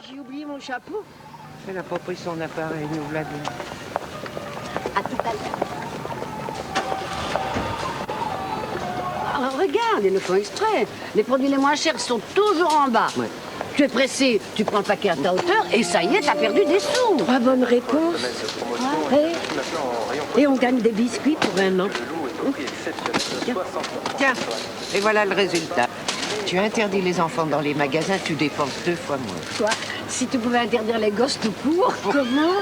J'ai oublié mon chapeau. Elle n'a pas pris son appareil, nous l'a dit. À tout à l'heure. Alors regarde, ils le font exprès. Les produits les moins chers sont toujours en bas. Ouais. Tu es pressé, tu prends le paquet à ta hauteur et ça y est, t'as perdu des sous. 3 bonnes réponses. Et on gagne des biscuits pour 1 an. Tiens, et voilà le résultat. Tu interdis les enfants dans les magasins, tu dépenses 2 fois moins. Quoi? Si tu pouvais interdire les gosses tout court. Comment?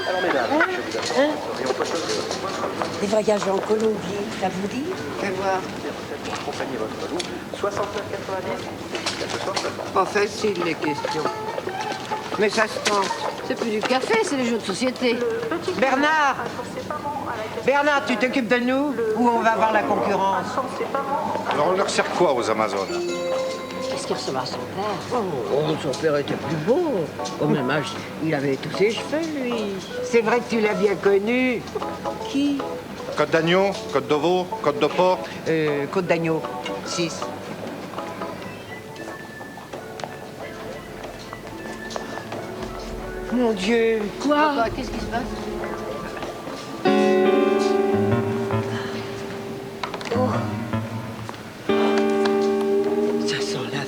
Des voyages en Colombie, ça vous dit? Fais voir. Pas facile les questions. Mais ça se tente. C'est plus du café, c'est les jeux de société. Bernard! Bernard, tu t'occupes de nous ou on va voir la concurrence? Alors on leur sert quoi aux Amazones? Qu'est-ce qu'il recevra son père? Oh, son père était plus beau. Au même âge, il avait tous ses cheveux, lui. C'est vrai que tu l'as bien connu. Qui? Côte d'agneau, côte de veau, côte de porc. Côte d'agneau, 6. Mon Dieu! Quoi? Qu'est-ce qui se passe? Ça sent la fin.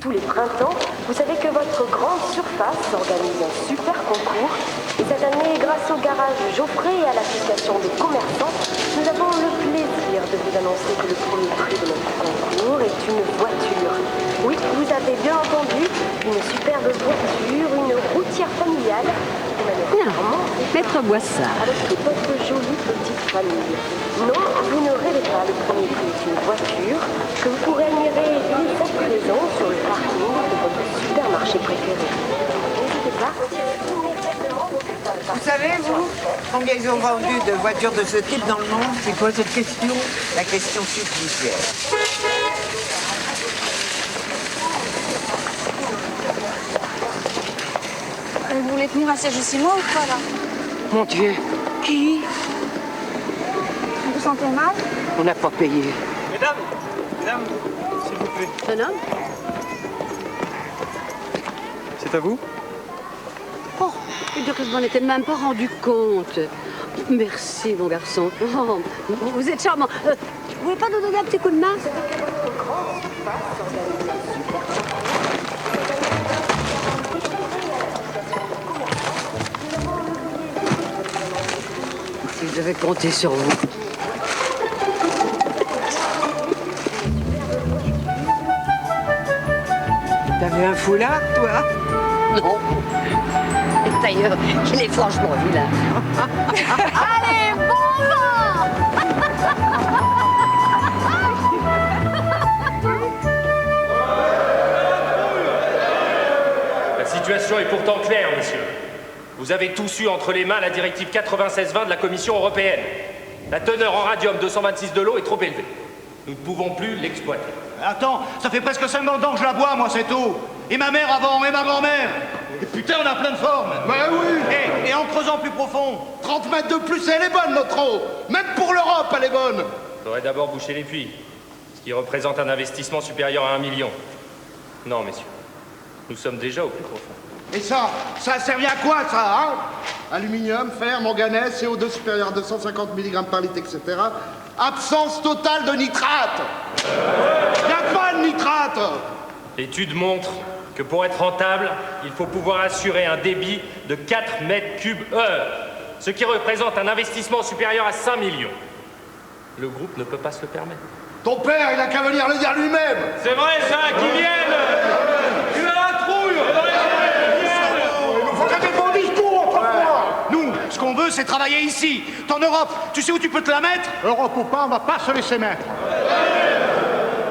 Tous les printemps, vous savez que votre grande surface organise un super concours. Et cette année, grâce au garage Geoffrey et à l'association des commerçants, nous avons le plaisir de vous annoncer que le premier prix de notre concours est une voiture. Oui, vous avez bien entendu, une superbe voiture, une routière familiale. Maître Boissard. Avec toute votre jolie petite famille. Non, vous ne rêvez pas, le premier prix est une voiture que vous pourrez admirer dès cette saison sur le parking de votre supermarché préféré. N'hésitez pas. Vous savez, vous, combien ils ont vendu de voitures de ce type dans le monde? C'est quoi cette question? La question subsidiaire. Vous voulez tenir un siège ici, moi, ou quoi, là? Mon Dieu, qui? Vous vous sentez mal? On n'a pas payé. Mesdames, s'il vous plaît. Un homme? C'est à vous? Oh, et que je m'en étais même pas rendu compte. Merci, mon garçon. Oh, vous êtes charmant. Vous voulez pas nous donner un petit coup de main? Je devais compter sur vous. T'avais un foulard, toi? Non. D'ailleurs, il est franchement vilain. Allez, bon vent! La situation est pourtant claire, messieurs. Vous avez tous eu entre les mains la directive 96-20 de la Commission européenne. La teneur en radium 226 de l'eau est trop élevée. Nous ne pouvons plus l'exploiter. Attends, ça fait presque 50 ans que je la bois, moi, cette eau. Et ma mère avant, et ma grand-mère. Putain, on a plein de formes. Bah oui. Et en creusant plus profond. 30 mètres de plus, elle est bonne, notre eau. Même pour l'Europe, elle est bonne. Faudrait d'abord boucher les puits, ce qui représente un investissement supérieur à 1 million. Non, messieurs, nous sommes déjà au plus profond. Et ça a servi à quoi, ça, hein? Aluminium, fer, manganèse, CO2 supérieur à 250 mg par litre, etc. Absence totale de nitrate. Y a pas de nitrate. L'étude montre que pour être rentable, il faut pouvoir assurer un débit de 4 mètres cubes heure, ce qui représente un investissement supérieur à 5 millions. Le groupe ne peut pas se le permettre. Ton père, il a qu'à venir le dire lui-même. C'est vrai, ça, qui vienne. Il a la trouille. Il faut que des bons discours, autrefois. Nous, ce qu'on veut, c'est travailler ici. En Europe, tu sais où tu peux te la mettre? Europe ou pas, on va pas se laisser mettre.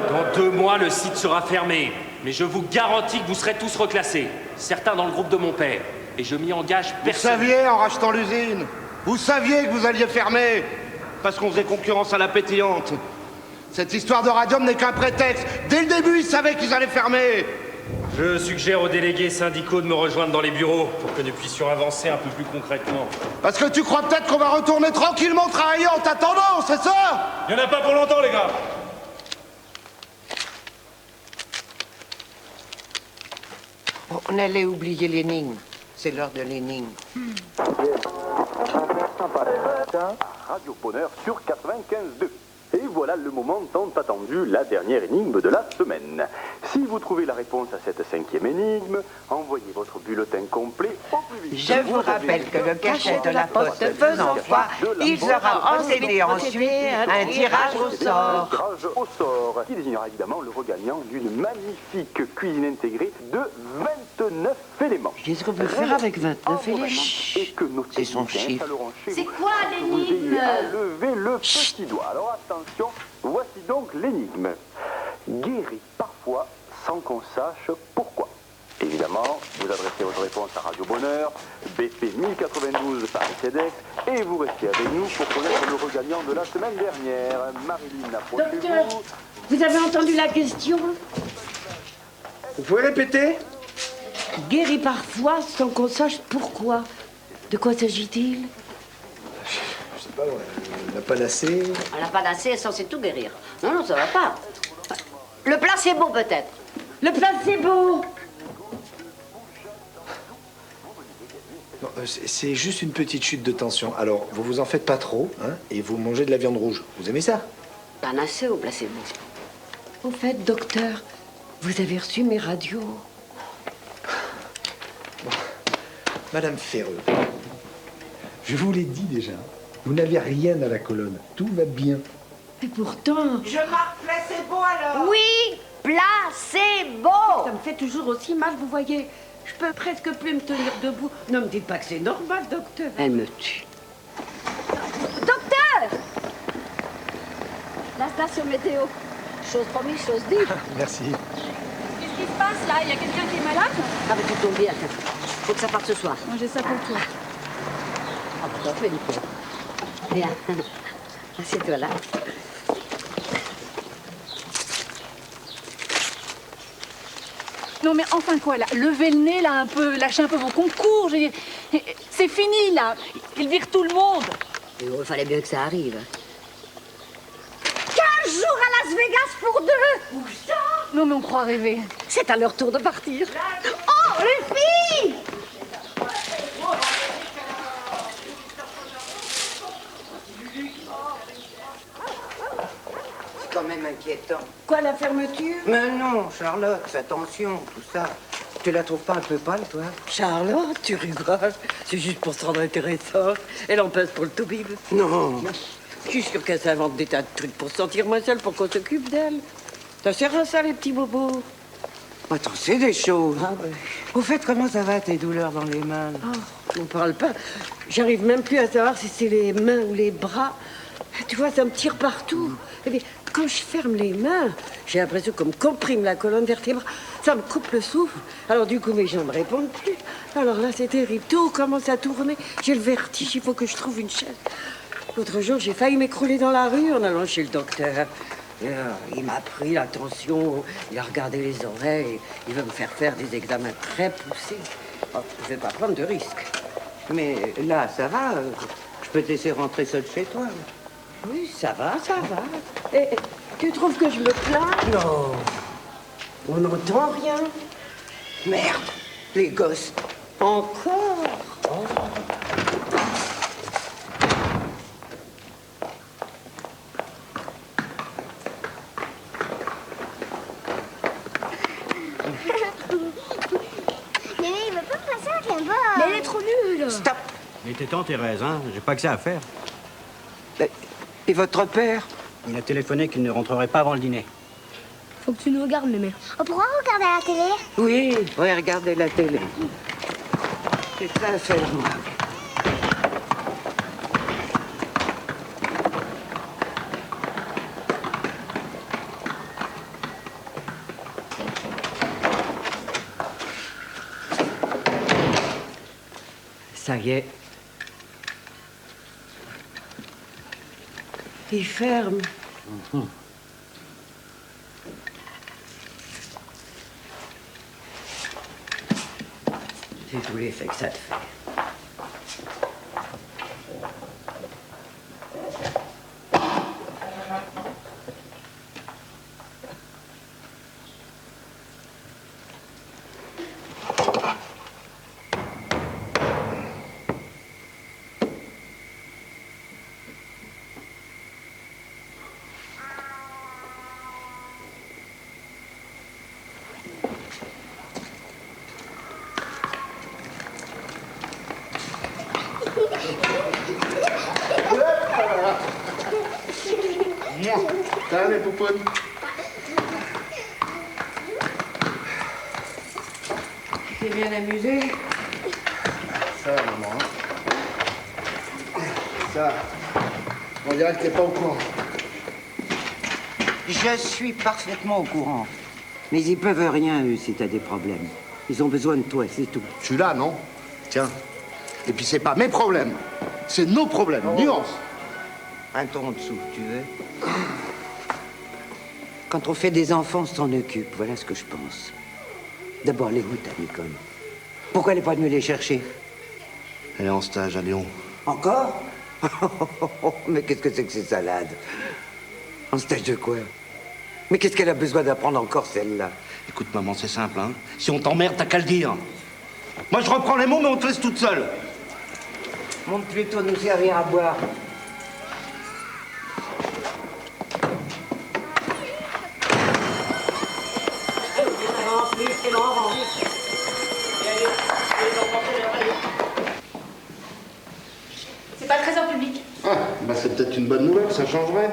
Dans 2 mois, le site sera fermé. Mais je vous garantis que vous serez tous reclassés. Certains dans le groupe de mon père. Et je m'y engage Vous personnellement. saviez, en rachetant l'usine, vous saviez que vous alliez fermer. Parce qu'on faisait concurrence à la pétillante. Cette histoire de radium n'est qu'un prétexte. Dès le début, ils savaient qu'ils allaient fermer. Je suggère aux délégués syndicaux de me rejoindre dans les bureaux pour que nous puissions avancer un peu plus concrètement. Parce que tu crois peut-être qu'on va retourner tranquillement travailler en t'attendant, c'est ça? Il y en a pas pour longtemps, les gars. On allait oublier l'énigme. C'est l'heure de l'énigme. Radio Bonheur sur 95.2. Et voilà le moment tant attendu, la dernière énigme de la semaine. Si vous trouvez la réponse à cette 5e énigme, envoyez votre bulletin complet au plus vite. Je vous rappelle que le cachet de la poste faisant foi, il sera procédé ensuite à un tirage au sort. Un tirage au sort, qui désignera évidemment le regagnant d'une magnifique cuisine intégrée de 29 éléments. Qu'est-ce qu'on peut faire avec 29 éléments? Et que nos C'est son techniciens chiffre. salueront chez C'est vous. quoi Vous l'énigme? ayez à lever le petit doigt. Alors attention, voici donc l'énigme. Guérit parfois sans qu'on sache pourquoi. Évidemment, vous adressez votre réponse à Radio Bonheur, BP 1092 Paris CEDEX, et vous restez avec nous pour connaître le regagnant de la semaine dernière. Marilyn, Docteur, approchez-vous. vous avez entendu la question? Vous pouvez répéter? Guérit parfois sans qu'on sache pourquoi. De quoi s'agit-il? Je sais pas, on n'a pas d'assez. Elle n'a pas d'assez, elle est censée tout guérir. Non, non, ça va pas. Le placebo, peut-être. Le placebo! Non, c'est juste une petite chute de tension. Alors, vous vous en faites pas trop, hein, et vous mangez de la viande rouge. Vous aimez ça? Panacée au placebo. Au fait, docteur, vous avez reçu mes radios. Madame Ferreux, je vous l'ai dit déjà, vous n'avez rien à la colonne. Tout va bien. Et pourtant... Je marque placebo alors. Oui, placebo. Ça me fait toujours aussi mal, vous voyez. Je peux presque plus me tenir debout. Ne me dites pas que c'est normal, docteur. Elle me tue. Docteur! La station météo. Chose promise, chose dite. Merci. Qu'est-ce qui se passe là? Il y a quelqu'un qui est malade? Ah, mais tu tombes bien. Faut que ça parte ce soir. Moi j'ai ça pour toi. Ah, bah, t'en fais, Nico. Viens. Assieds-toi là. Non mais enfin quoi là? Levez le nez là un peu, lâchez un peu vos concours. Je veux dire, c'est fini là. Ils virent tout le monde. Et il fallait bien que ça arrive. 15 jours à Las Vegas pour 2. Où ça? Non mais on croit rêver. C'est à leur tour de partir. Oh les filles! C'est quand même inquiétant. Quoi, la fermeture? Mais non, Charlotte, fais attention, tout ça. Tu la trouves pas un peu pâle, toi? Charlotte, tu rigoles. C'est juste pour se rendre intéressant. Elle en passe pour le toubib. Non. Je suis sûre qu'elle s'invente des tas de trucs pour se sentir moins seule, pour qu'on s'occupe d'elle. Ça sert à ça, les petits bobos. Attends, c'est des choses. Ah ouais. Au fait, comment ça va, tes douleurs dans les mains? On parle pas. J'arrive même plus à savoir si c'est les mains ou les bras. Tu vois, ça me tire partout. Et bien, quand je ferme les mains, j'ai l'impression qu'on me comprime la colonne vertébrale. Ça me coupe le souffle. Alors du coup, mes jambes ne répondent plus. Alors là, c'est terrible. Tout commence à tourner. J'ai le vertige. Il faut que je trouve une chaise. L'autre jour, j'ai failli m'écrouler dans la rue en allant chez le docteur. Il m'a pris la tension. Il a regardé les oreilles. Il veut me faire des examens très poussés. Oh, je vais pas prendre de risques. Mais là, ça va. Je peux te laisser rentrer seul chez toi. Oui, ça va, ça va. Et tu trouves que je me plains? Non. On n'entend rien. Merde, les gosses. Encore? Oh. Mais il veut pas passer à Clément. Mais elle est trop nulle. Stop. Il était temps, Thérèse, hein. J'ai pas que ça à faire. Et votre père? Il a téléphoné qu'il ne rentrerait pas avant le dîner. Faut que tu nous regardes, mémé. On pourra regarder la télé? Oui, ouais, regardez la télé. C'est ça à faire, moi. Ça y est. Il ferme. C'est tout l'effet que ça te fait. Ça va, les poupounes? Tu t'es bien amusé? Ça, maman. Ça, on dirait que t'es pas au courant. Je suis parfaitement au courant. Mais ils peuvent rien, eux, si t'as des problèmes. Ils ont besoin de toi, c'est tout. Je suis là, non? Tiens. Et puis c'est pas mes problèmes, c'est nos problèmes. Nuance. Un ton en dessous, tu veux? Quand on fait des enfants, on s'en occupe. Voilà ce que je pense. D'abord, les gouttes à Nicole. Pourquoi elle n'est pas venue les chercher? Elle est en stage à Lyon. Encore? Mais qu'est-ce que c'est que ces salades? En stage de quoi? Mais qu'est-ce qu'elle a besoin d'apprendre encore, celle-là? Écoute, maman, c'est simple, hein. Si on t'emmerde, t'as qu'à le dire. Moi, je reprends les mots, mais on te laisse toute seule. Monte plutôt nous servir à boire. C'est pas le trésor public. Ah, bah c'est peut-être une bonne nouvelle, ça changerait.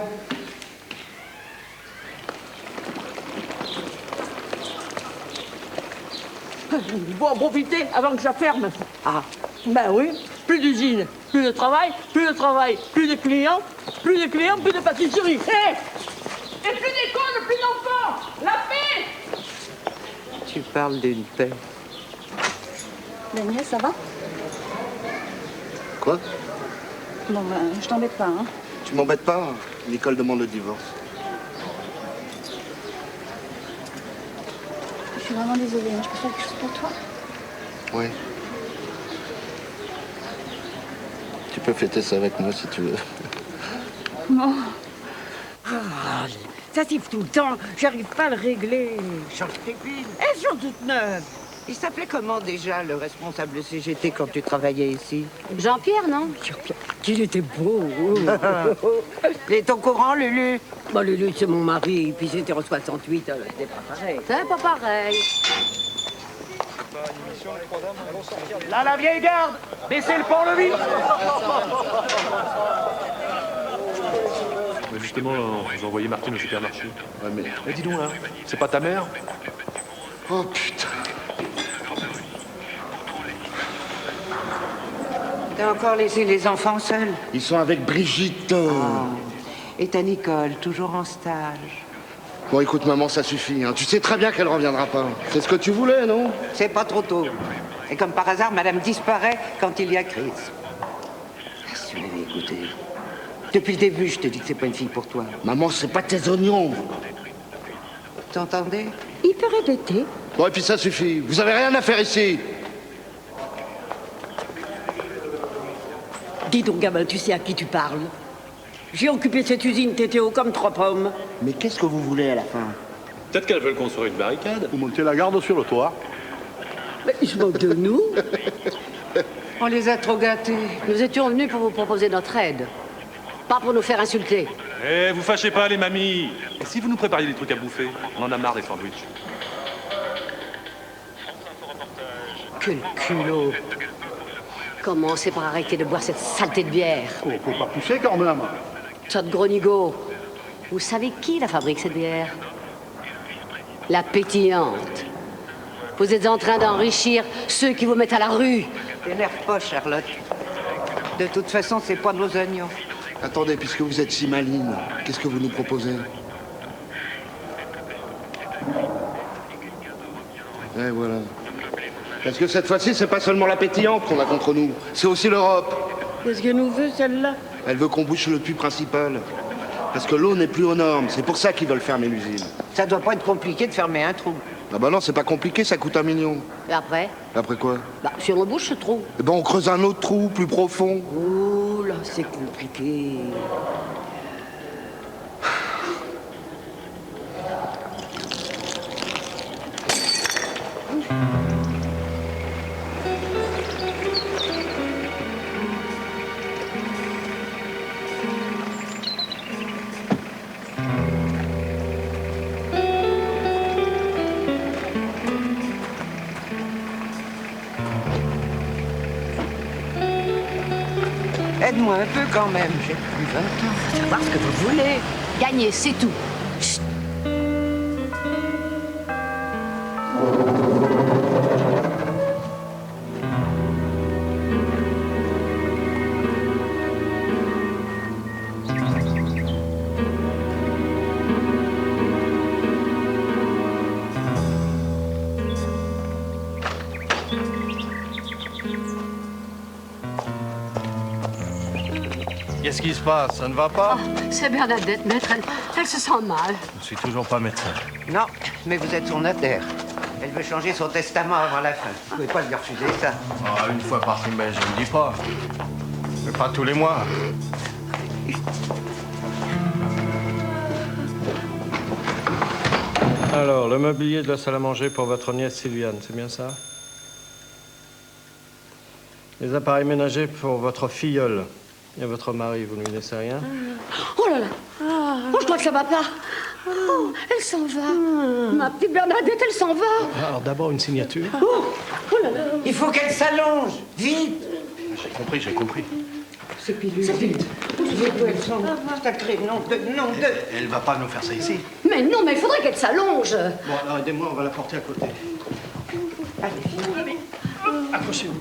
Bon, en profiter avant que ça ferme. Ah, ben oui, plus d'usine, plus de travail, plus de clients, plus de pâtisserie. Et plus d'école, plus d'enfants. La paix. Tu parles d'une paix. Daniel, ça va? Quoi? Non, ben, je t'embête pas, hein. Tu m'embêtes pas? Nicole demande le divorce. Je suis vraiment désolée, hein. Je peux faire quelque chose pour toi? Oui. Tu peux fêter ça avec moi si tu veux. Non. Ah, ça siffle tout le temps, j'arrive pas à le régler. Change tes piles. Elles sont toutes neuves. Il s'appelait comment déjà, le responsable de CGT, quand tu travaillais ici? Jean-Pierre, non? Jean-Pierre, qu'il était beau. Il est au courant, Lulu? Bah, Lulu, c'est mon mari, puis c'était en 68, c'était pas pareil. C'est pas pareil. Là, la vieille garde. Baissez le pont-levis. Mais justement, vous envoyez Martine au supermarché. Ouais, mais... Mais dis donc, hein, c'est pas ta mère? Oh, putain. T'as encore laissé les enfants seuls? Ils sont avec Brigitte. Et ta Nicole, toujours en stage. Bon, écoute, maman, ça suffit. Hein. Tu sais très bien qu'elle reviendra pas. C'est ce que tu voulais, non? C'est pas trop tôt. Et comme par hasard, madame disparaît quand il y a crise. Si tu l'avais écouté. Depuis le début, je te dis que c'est pas une fille pour toi. Maman, c'est pas tes oignons. T'entendais? Il peut répéter. Bon, et puis ça suffit. Vous avez rien à faire ici. Dis donc, gamin, tu sais à qui tu parles? J'ai occupé cette usine TTO comme 3 pommes. Mais qu'est-ce que vous voulez à la fin? Peut-être qu'elles veulent construire une barricade. Vous montez la garde sur le toit. Mais je moque de nous. On les a trop gâtés. Nous étions venus pour vous proposer notre aide. Pas pour nous faire insulter. Eh, vous fâchez pas, les mamies. Et si vous nous prépariez des trucs à bouffer? On en a marre des sandwichs. Quel culot. Commencez par arrêter de boire cette saleté de bière. Oh, faut pas pousser quand même. Tas de gros nigots. Vous savez qui la fabrique, cette bière? La pétillante. Vous êtes en train d'enrichir ceux qui vous mettent à la rue. T'énerve pas, Charlotte. De toute façon, c'est pas nos oignons. Attendez, puisque vous êtes si maligne, qu'est-ce que vous nous proposez? Eh voilà. Parce que cette fois-ci, c'est pas seulement la pétillante qu'on a contre nous, c'est aussi l'Europe. Qu'est-ce qu'elle nous veut, celle-là? Elle veut qu'on bouche le puits principal. Parce que l'eau n'est plus aux normes, c'est pour ça qu'ils veulent fermer l'usine. Ça doit pas être compliqué de fermer un trou. Ah bah non, c'est pas compliqué, ça coûte 1 million. Et après? Après quoi? Bah, si on bouche ce trou. Eh ben on creuse un autre trou, plus profond. Oh là, c'est compliqué. Aide-moi un peu quand même, j'ai plus 20 ans. Faut savoir ce que vous voulez. Gagner, c'est tout. Chut. Qu'est-ce qui se passe? Ça ne va pas? C'est Bernadette, maître. Elle se sent mal. Je suis toujours pas médecin. Non, mais vous êtes son notaire. Elle veut changer son testament avant la fin. Vous pouvez pas lui refuser ça. Ah, une fois par trimestre, je ne dis pas. Mais pas tous les mois. Alors, le mobilier de la salle à manger pour votre nièce Sylviane, c'est bien ça? Les appareils ménagers pour votre filleule. Et votre mari, vous ne lui laissez rien? Oh là là. Oh, je crois que ça va pas. Oh, elle s'en va. Ma petite Bernadette, elle s'en va. Alors, d'abord, une signature. Oh là là. Il faut qu'elle s'allonge. Vite. J'ai compris, j'ai compris. C'est pilule. C'est vite. Elle s'en va. Sacré nom de... Elle va pas nous faire ça ici. Mais non, mais il faudrait qu'elle s'allonge. Bon, alors aidez-moi, on va la porter à côté. Allez, accrochez-vous.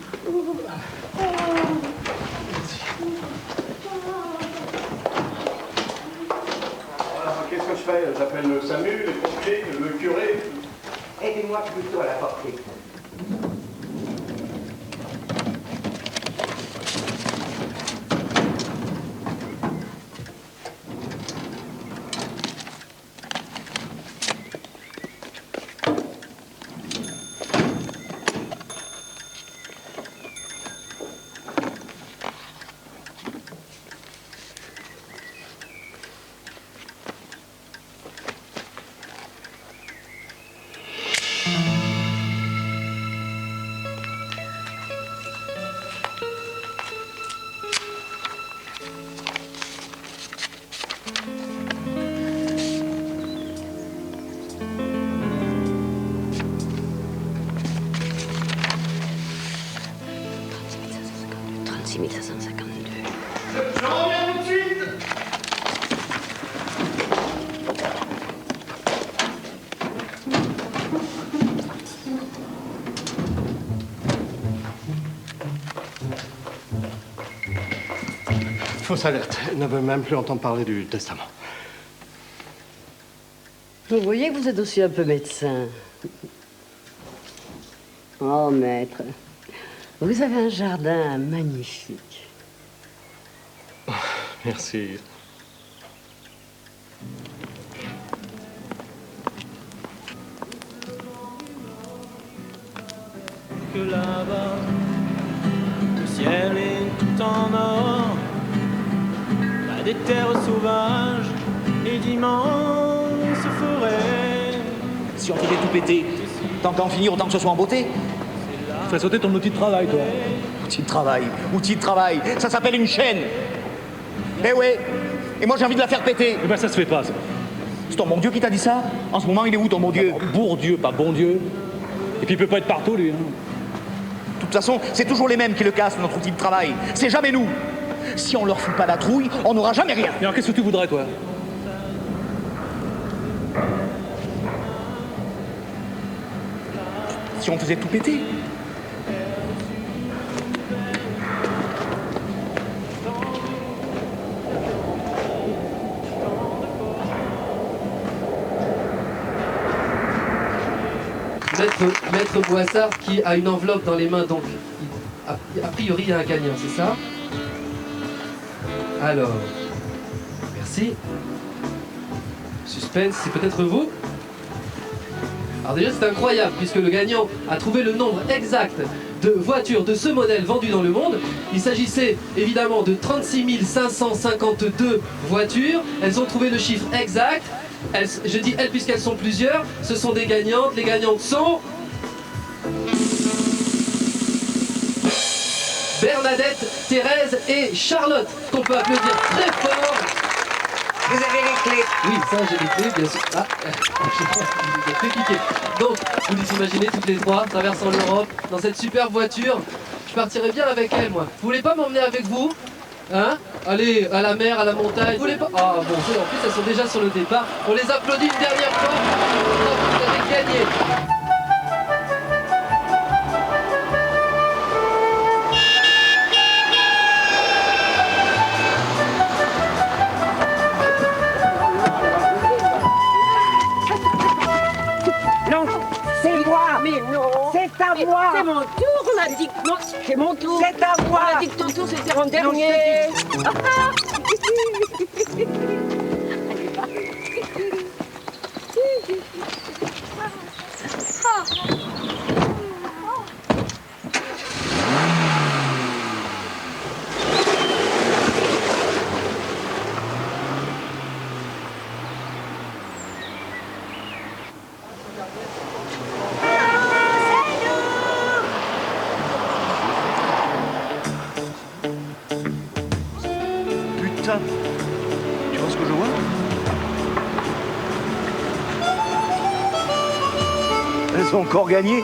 Qu'est-ce que je fais? J'appelle le SAMU, les pompiers, le curé. aidez-moi plutôt à la porter. Je reviens tout de suite. Fausse alerte. Elle ne veut même plus entendre parler du testament. Vous voyez que vous êtes aussi un peu médecin. Oh, maître, vous avez un jardin magnifique. Merci. Que là-bas, le ciel est tout en or. des terres sauvages et d'immenses forêts. Si on faisait tout péter, tant qu'à en finir, autant que ce soit en beauté. Tu ferais sauter ton outil de travail, toi. Outil de travail, ça s'appelle une chaîne. Eh ouais, et moi j'ai envie de la faire péter. Eh ben ça se fait pas, ça. C'est ton bon Dieu qui t'a dit ça? En ce moment, il est où ton bon Dieu? Bourdieu, pas bon Dieu. Et puis il peut pas être partout, lui. Hein. De toute façon, c'est toujours les mêmes qui le cassent, notre outil de travail. C'est jamais nous. Si on leur fout pas la trouille, on n'aura jamais rien. Et alors qu'est-ce que tu voudrais, toi? Si on faisait tout péter. Maître Boissard qui a une enveloppe dans les mains, donc a priori il y a un gagnant, c'est ça? Alors, merci. Suspense, c'est peut-être vous? Alors déjà c'est incroyable puisque le gagnant a trouvé le nombre exact de voitures de ce modèle vendues dans le monde. Il s'agissait évidemment de 36 552 voitures. Elles ont trouvé le chiffre exact. Je dis elles puisqu'elles sont plusieurs. Ce sont des gagnantes. Les gagnantes sont... Bernadette, Thérèse et Charlotte, qu'on peut applaudir très fort. Vous avez les clés? Oui, ça j'ai les clés, bien sûr. Ah, j'ai fait cliquer. Donc, vous les imaginez toutes les trois, traversant l'Europe, dans cette superbe voiture. Je partirais bien avec elle, moi. Vous voulez pas m'emmener avec vous? Hein? Aller à la mer, à la montagne. Vous voulez pas? Ah bon, en plus elles sont déjà sur le départ. On les applaudit une dernière fois. Vous avez gagné. C'est à moi. C'est mon tour, on a dit que non, c'est mon tour. C'est à moi. On a dit que ton tour c'était en dernier. Tu vois ce que je vois? Elles ont encore gagné.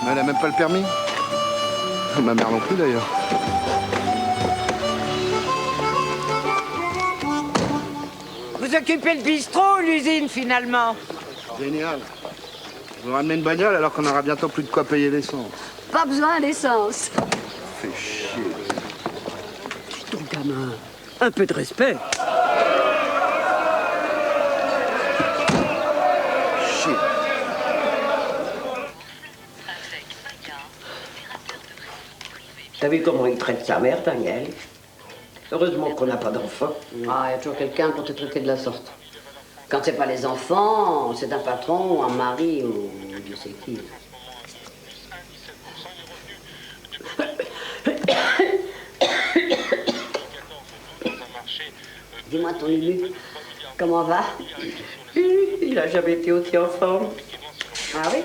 Mais elle a même pas le permis. Ma mère non plus d'ailleurs. Vous occupez le bistrot ou l'usine finalement? Génial. Vous ramenez une bagnole alors qu'on aura bientôt plus de quoi payer l'essence. Pas besoin d'essence. Fait chier. Ton gamin, un peu de respect. Chier. T'as vu comment il traite sa mère, Daniel? Heureusement qu'on n'a pas d'enfants. Ah, il y a toujours quelqu'un pour te traiter de la sorte. Quand c'est pas les enfants, c'est un patron, ou un mari, ou je sais qui. Dis-moi ton Lulu, comment va? Il a jamais été aussi en forme. Ah oui?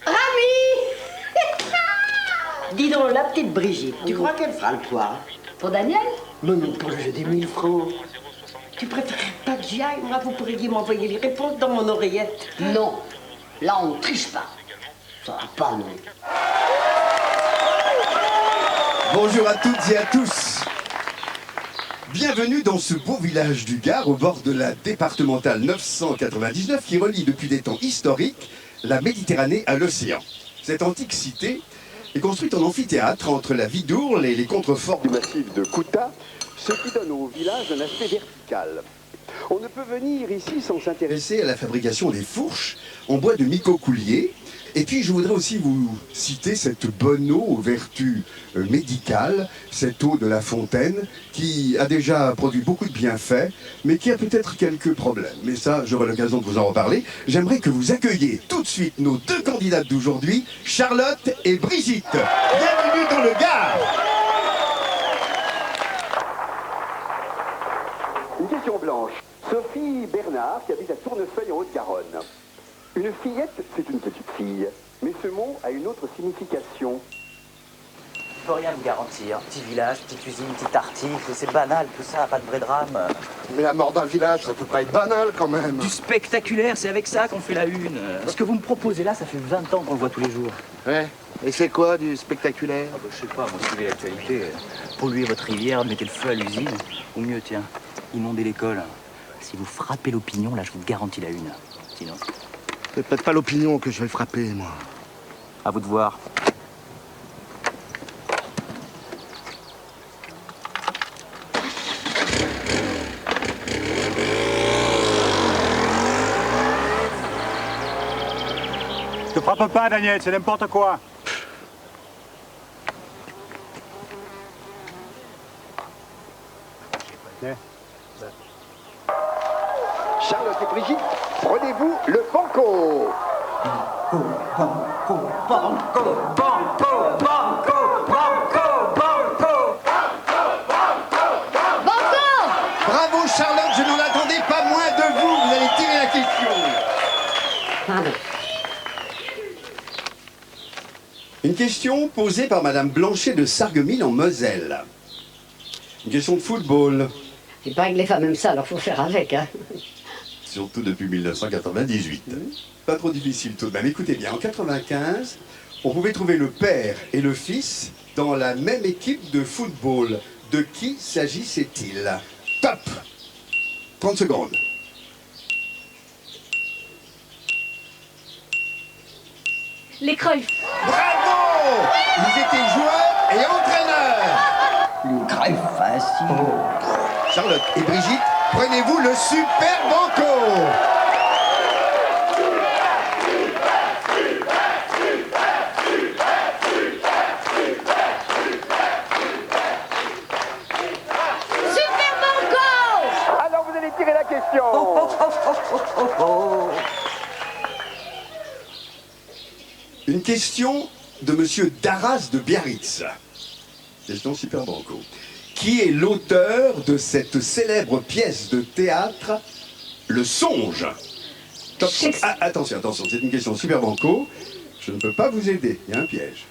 Ravi! Dis donc, la petite Brigitte, tu crois qu'elle fera le poids? Pour Daniel? Non, non, pour le jeu des 1000 francs. Tu préférerais pas que j'y aille? Moi, vous pourriez m'envoyer les réponses dans mon oreillette. Non, là on ne triche pas. Ça va pas, non. Bonjour à toutes et à tous. Bienvenue dans ce beau village du Gard au bord de la départementale 999 qui relie depuis des temps historiques la Méditerranée à l'océan. Cette antique cité est construite en amphithéâtre entre la Vidourle et les contreforts du massif de Kouta, ce qui donne au village un aspect vertical. On ne peut venir ici sans s'intéresser à la fabrication des fourches en bois de micocoulier. Et puis je voudrais aussi vous citer cette bonne eau aux vertus médicales, cette eau de la fontaine qui a déjà produit beaucoup de bienfaits, mais qui a peut-être quelques problèmes. Mais ça, j'aurai l'occasion de vous en reparler. J'aimerais que vous accueilliez tout de suite nos deux candidates d'aujourd'hui, Charlotte et Brigitte. Bienvenue dans le Gard. Une question blanche. Sophie Bernard, qui habite à Tournefeuille en Haute-Garonne. Une fillette, c'est une petite fille. Mais ce mot a une autre signification. Je peux rien vous garantir. Petit village, petite usine, petit article, c'est banal tout ça, pas de vrai drame. Mais la mort d'un village, ça peut pas être banal quand même. Du spectaculaire, c'est avec ça qu'on fait la une. Ce que vous me proposez là, ça fait 20 ans qu'on le voit tous les jours. Ouais. Et c'est quoi du spectaculaire? Je sais pas, moi, suivez l'actualité. Polluez votre rivière, mettez le feu à l'usine. Ou mieux, tiens, inondez l'école. Si vous frappez l'opinion, là, je vous garantis la une. Sinon... C'est peut-être pas l'opinion que je vais frapper, moi. À vous de voir. Ne frappe pas, Daniel, c'est n'importe quoi. Charlotte et Brigitte, prenez-vous le banco. Banco, banco, banco, banco, banco, banco. Bravo Charlotte, je n'en attendais pas moins de vous. Vous allez tirer la question. Pardon. Une question posée par Madame Blanchet de Sarreguemines en Moselle. Une question de football. Il paraît que les femmes aiment ça, alors faut faire avec, hein. Surtout depuis 1998. Pas trop difficile tout de même. Écoutez bien, en 95, on pouvait trouver le père et le fils dans la même équipe de football. De qui s'agissait-il? Top! 30 secondes. Les Cruyff. Bravo! Ils étaient joueurs et entraîneurs. Une crève facile. Charlotte et Brigitte, prenez-vous le super banco. Super banco! Alors vous allez tirer la question. Une question de Monsieur Darras de Biarritz. Question super banco. Qui est l'auteur de cette célèbre pièce de théâtre, Le Songe? Ah, attention, attention, c'est une question super banco. Je ne peux pas vous aider, il y a un piège.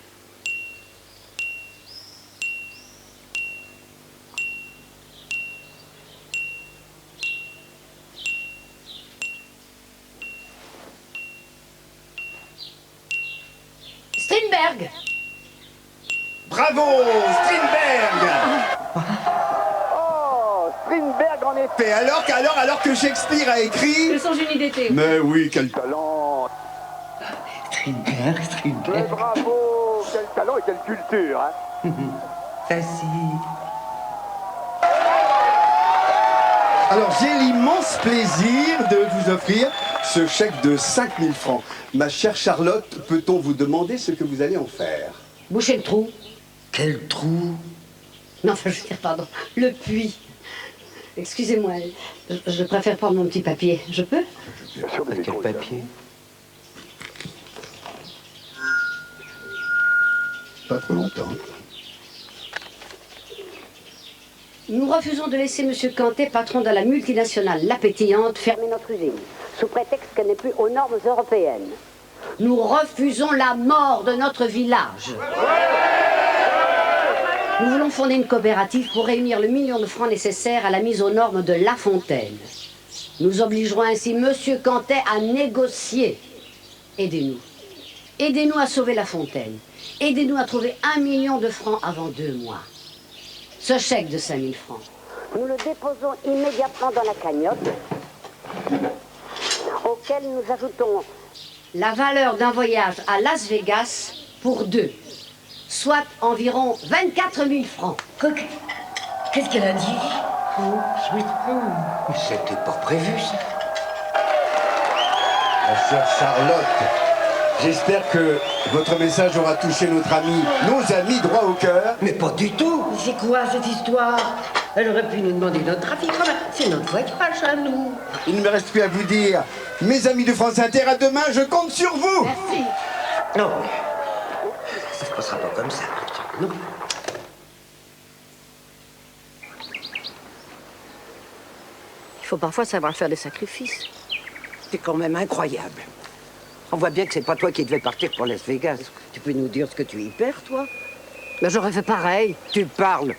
Strindberg. Bravo, Strindberg. Oh, Strindberg en effet. Alors que Shakespeare a écrit... Le Songe d'une d'été. Mais oui, quel Talent. Strindberg, Mais Strindberg. bravo, quel talent et quelle culture, hein. Facile. Alors j'ai l'immense plaisir de vous offrir ce chèque de 5000 francs. Ma chère Charlotte, peut-on vous demander ce que vous allez en faire? Boucher le trou. Quel trou? Non, enfin, je veux dire, pardon, le puits. Excusez-moi, je préfère prendre mon petit papier. Je peux? Bien sûr, mais Quel papier? Pas trop longtemps. Nous refusons de laisser M. Cantet, patron de la multinationale La Pétillante, fermer notre usine, sous prétexte qu'elle n'est plus aux normes européennes. Nous refusons la mort de notre village. Nous voulons fonder une coopérative pour réunir le million de francs nécessaires à la mise aux normes de La Fontaine. Nous obligerons ainsi M. Cantet à négocier. Aidez-nous. Aidez-nous à sauver La Fontaine. Aidez-nous à trouver 1 million de francs avant 2 mois. Ce chèque de 5000 francs. Nous le déposons immédiatement dans la cagnotte, auquel nous ajoutons la valeur d'un voyage à Las Vegas pour 2, soit environ 24 000 francs. Qu'est-ce qu'elle a dit? Oh, sweet home. Mais c'était pas prévu, ça. Ma chère Charlotte, j'espère que votre message aura touché nos amis droit au cœur. Mais pas du tout. C'est quoi cette histoire? Elle aurait pu nous demander notre avis quand même. C'est notre voyage à nous. Il ne me reste plus à vous dire, mes amis de France Inter, à demain, je compte sur vous. Merci. Non, ça se passera pas comme ça. Non. Il faut parfois savoir faire des sacrifices. C'est quand même incroyable. On voit bien que c'est pas toi qui devais partir pour Las Vegas. Tu peux nous dire ce que tu y perds, toi? Ben, j'aurais fait pareil. Tu parles.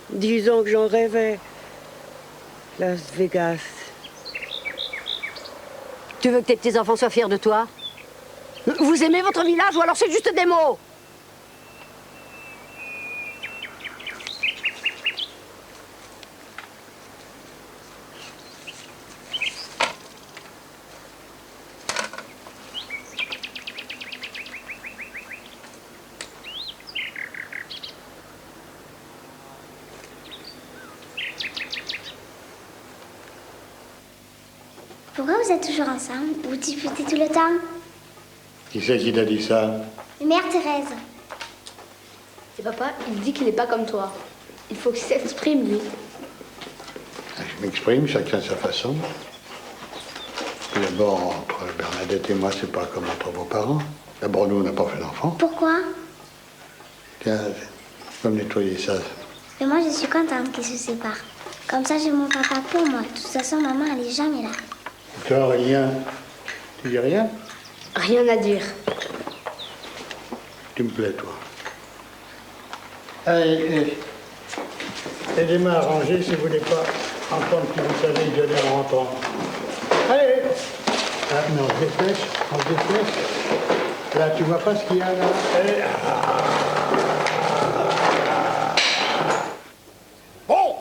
Disons que j'en rêvais. Las Vegas. Tu veux que tes petits-enfants soient fiers de toi? Vous aimez votre village ou alors c'est juste des mots? Pourquoi vous êtes toujours ensemble? Vous disputez tout le temps? Qui c'est qui t'a dit ça? Mère Thérèse. Et papa, il dit qu'il n'est pas comme toi. Il faut qu'il s'exprime, lui. Je m'exprime, chacun sa façon. Tout d'abord, entre Bernadette et moi, c'est pas comme entre vos parents. D'abord, nous, on n'a pas fait d'enfant. Pourquoi? Tiens, comme nettoyer ça. Mais moi, je suis contente qu'ils se séparent. Comme ça, j'ai mon papa pour moi. De toute façon, maman, elle est jamais là. Toi, rien. Tu dis rien? Rien à dire. Tu me plais, toi. Allez, aidez-moi à ranger si vous voulez pas entendre qui vous savez gueuler en rentrant. Allez! Ah, mais on se dépêche, on se dépêche. Là, tu vois pas ce qu'il y a là? Allez. Bon,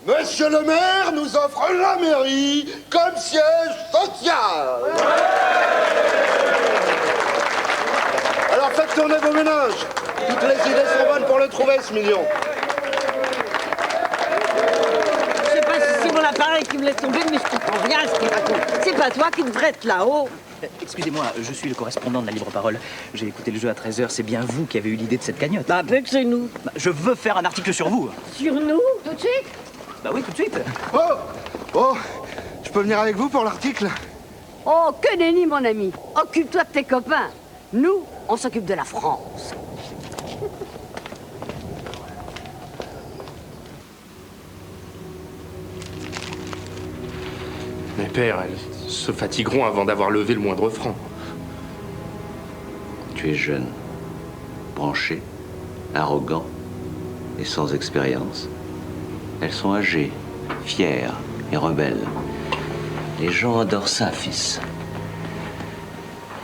monsieur le maire nous offre la mairie comme siège social. Alors faites tourner vos ménages. Toutes les idées sont bonnes pour le trouver, ce million. Je sais pas si c'est mon appareil qui me laisse tomber, mais je comprends rien à ce qu'il raconte. C'est pas toi qui devrais être là-haut. Excusez-moi, je suis le correspondant de la Libre Parole. J'ai écouté le jeu à 13h, c'est bien vous qui avez eu l'idée de cette cagnotte. Bah, peu que c'est nous. Bah, je veux faire un article sur vous. Sur nous? Tout de suite? Bah oui, tout de suite. Oh, je peux venir avec vous pour l'article? Oh, que nenni, mon ami. Occupe-toi de tes copains. Nous, on s'occupe de la France. Mes pères, elles se fatigueront avant d'avoir levé le moindre franc. Tu es jeune, branché, arrogant et sans expérience. Elles sont âgées, fières et rebelles. Les gens adorent ça, fils.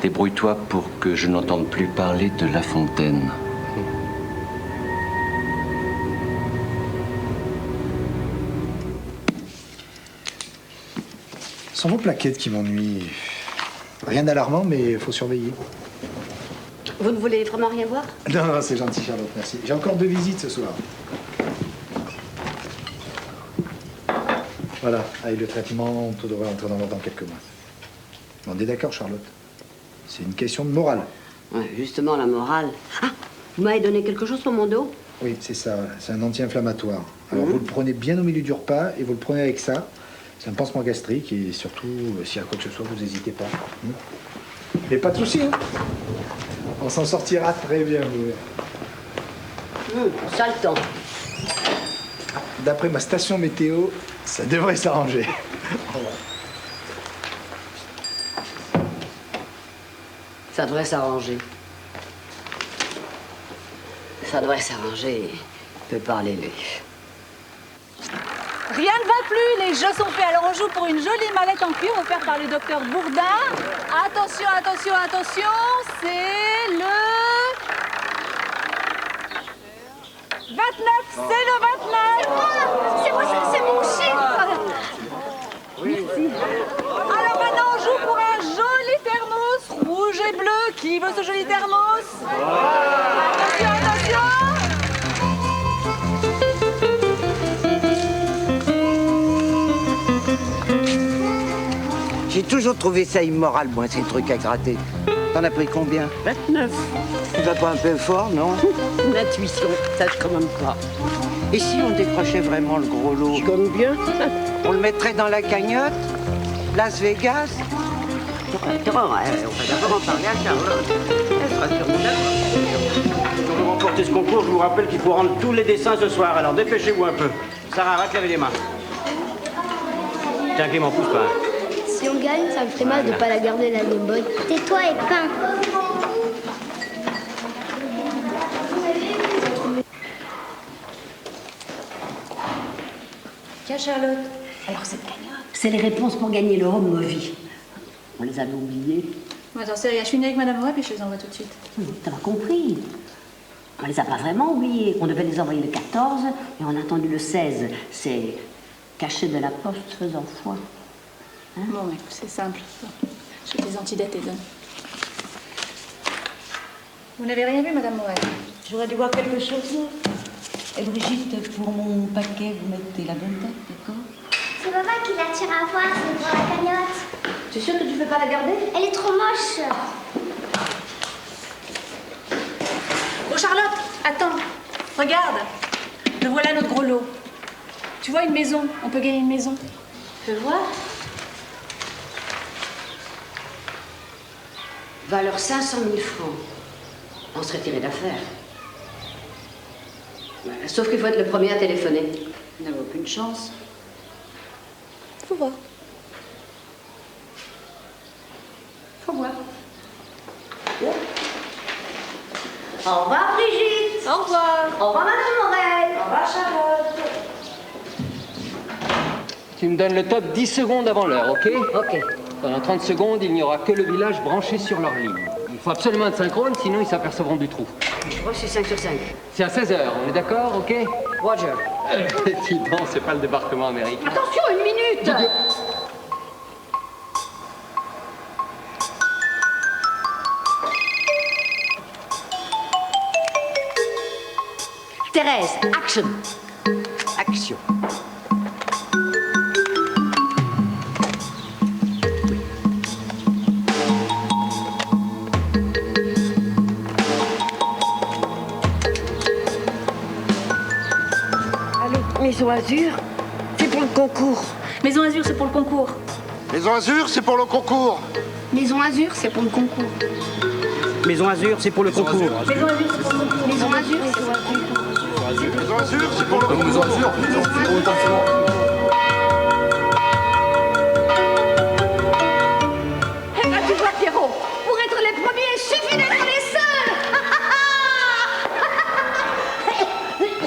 Débrouille-toi pour que je n'entende plus parler de La Fontaine. Ce sont vos plaquettes qui m'ennuient. Rien d'alarmant, mais il faut surveiller. Vous ne voulez vraiment rien voir? Non, non, c'est gentil, Charlotte, merci. J'ai encore 2 visites ce soir. Voilà, avec le traitement, tout devrait entrer dans l'ordre dans quelques mois. On est d'accord, Charlotte? C'est une question de morale. Ouais, justement, la morale. Ah, vous m'avez donné quelque chose pour mon dos? Oui, c'est ça, c'est un anti-inflammatoire. Alors vous le prenez bien au milieu du repas et vous le prenez avec ça. C'est un pansement gastrique et surtout, s'il y a quoi que ce soit, vous n'hésitez pas. Et pas de soucis, hein. On s'en sortira très bien, vous verrez. Ça le temps. D'après ma station météo, ça devrait s'arranger. Ça devrait s'arranger. Ça devrait s'arranger. Parlez-lui. Rien ne va plus, les jeux sont faits. Alors on joue pour une jolie mallette en cuir offerte par le docteur Bourdin. Attention, attention, attention, c'est le 29, c'est le 29. C'est moi, c'est mon chiffre. Merci. Alors maintenant on joue pour un joli thermos rouge et bleu. Qui veut ce joli thermos? Attention, attention. J'ai toujours trouvé ça immoral, moi, ces trucs à gratter. T'en as pris combien? 29. Tu vas pas un peu fort, non? L'intuition, ça je commande pas. Et si on décrochait vraiment le gros lot? Je compte bien. On le mettrait dans la cagnotte? Las Vegas? Attends, on va d'abord en parler à Charlotte. Elle sera sûrement d'accord. Pour vous remporter ce concours, je vous rappelle qu'il faut rendre tous les dessins ce soir. Alors dépêchez-vous un peu. Sarah, va te laver les mains. Tiens, Clément, pousse pas. Si on gagne, ça me ferait mal de pas la garder la Game Boy. Tais-toi et peins. Tiens, Charlotte. Alors, cette cagnotte. C'est les réponses pour gagner le Home Movie. On les avait oubliées. Attends, c'est rien, je finis avec Madame Moret, puis je les envoie tout de suite. T'as pas compris. On les a pas vraiment oubliées. On devait les envoyer le 14 et on a attendu le 16. C'est caché de la poste faisant foi. Bon, mais c'est simple. J'ai des antidettes et donne. Vous n'avez rien vu, Madame Moret? J'aurais dû voir quelque chose. Et Brigitte, pour mon paquet, vous mettez la bonne date, d'accord? C'est papa qui la tire à voir, c'est pour la cagnotte. Tu es sûre que tu veux pas la garder? Elle est trop moche. Oh, Charlotte, attends. Regarde. Le voilà notre gros lot. Tu vois, une maison. On peut gagner une maison. Fais voir. Valeur 500 000 francs. On serait tiré d'affaire. Sauf qu'il faut être le premier à téléphoner. Vous n'avez aucune chance. Faut voir. Faut voir. Au revoir, Brigitte. Au revoir. Au revoir, Madame Morel. Au revoir, Charlotte. Tu me donnes le top 10 secondes avant l'heure, ok? Ok. Pendant 30 secondes, il n'y aura que le village branché sur leur ligne. Il faut absolument être synchrone, sinon ils s'apercevront du trou. Moi, je suis 5 sur 5. C'est à 16h, on est d'accord, ok? Roger. Dis donc, c'est pas le débarquement américain. Attention, une minute. Thérèse, action. Action. Allô, Maison Azur, c'est pour le concours. Maison Azur, c'est pour le concours. Maison Azur, c'est pour le concours. Maison Azur, c'est pour le concours. Maison Azur, c'est pour le concours. Maison Azur, c'est pour le concours. Maison Azur, c'est pour le concours. Maison Azur, c'est pour le concours. Maison Azur, Eh ben, tu vois, Pierrot, pour être les premiers, il suffit d'être les seuls.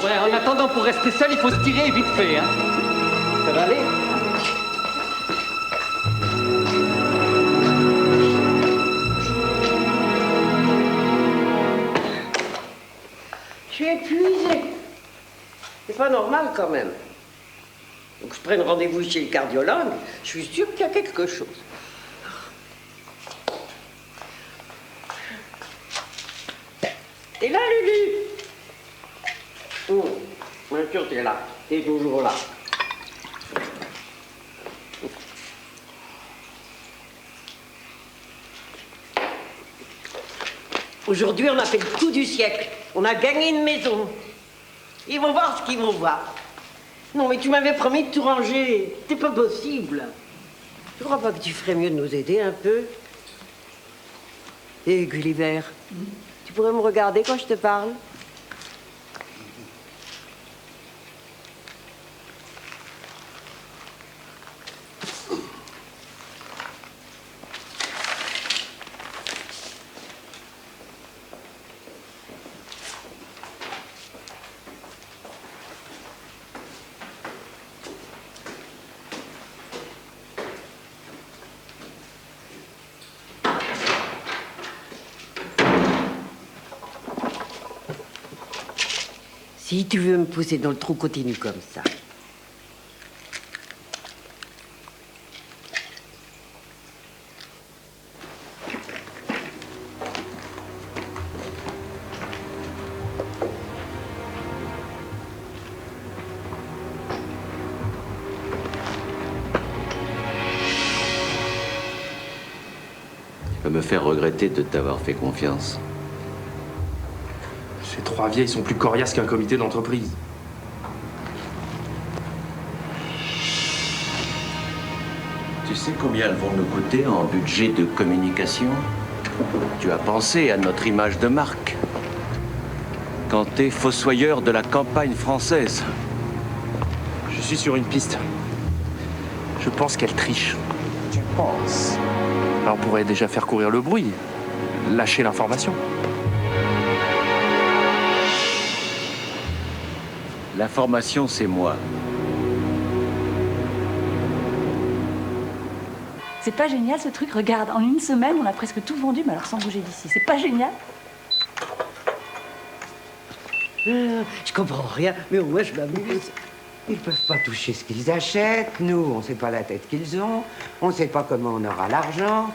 Ouais, en attendant, pour rester seul, il faut se tirer vite fait, hein. Ça va aller? Je suis épuisée. C'est pas normal quand même. Donc je prenne rendez-vous chez le cardiologue, je suis sûre qu'il y a quelque chose. T'es là, Lulu? Bien sûr, t'es là. T'es toujours là. Aujourd'hui, on a fait le coup du siècle. On a gagné une maison. Ils vont voir ce qu'ils vont voir. Non, mais tu m'avais promis de tout ranger. C'est pas possible. Tu crois pas que tu ferais mieux de nous aider un peu? Et Gulliver, tu pourrais me regarder quand je te parle? Si tu veux me pousser dans le trou, continue comme ça. Tu peux me faire regretter de t'avoir fait confiance. Ces trois vieilles sont plus coriaces qu'un comité d'entreprise. Tu sais combien elles vont nous coûter en budget de communication? Tu as pensé à notre image de marque. Quand t'es fossoyeur de la campagne française. Je suis sur une piste. Je pense qu'elle triche. Tu penses? On pourrait déjà faire courir le bruit, lâcher l'information. L'information, c'est moi. C'est pas génial ce truc? Regarde, en une semaine, on a presque tout vendu, mais alors sans bouger d'ici. C'est pas génial? Je comprends rien, mais au moins je m'amuse. Ils peuvent pas toucher ce qu'ils achètent. Nous, on sait pas la tête qu'ils ont. On sait pas comment on aura l'argent.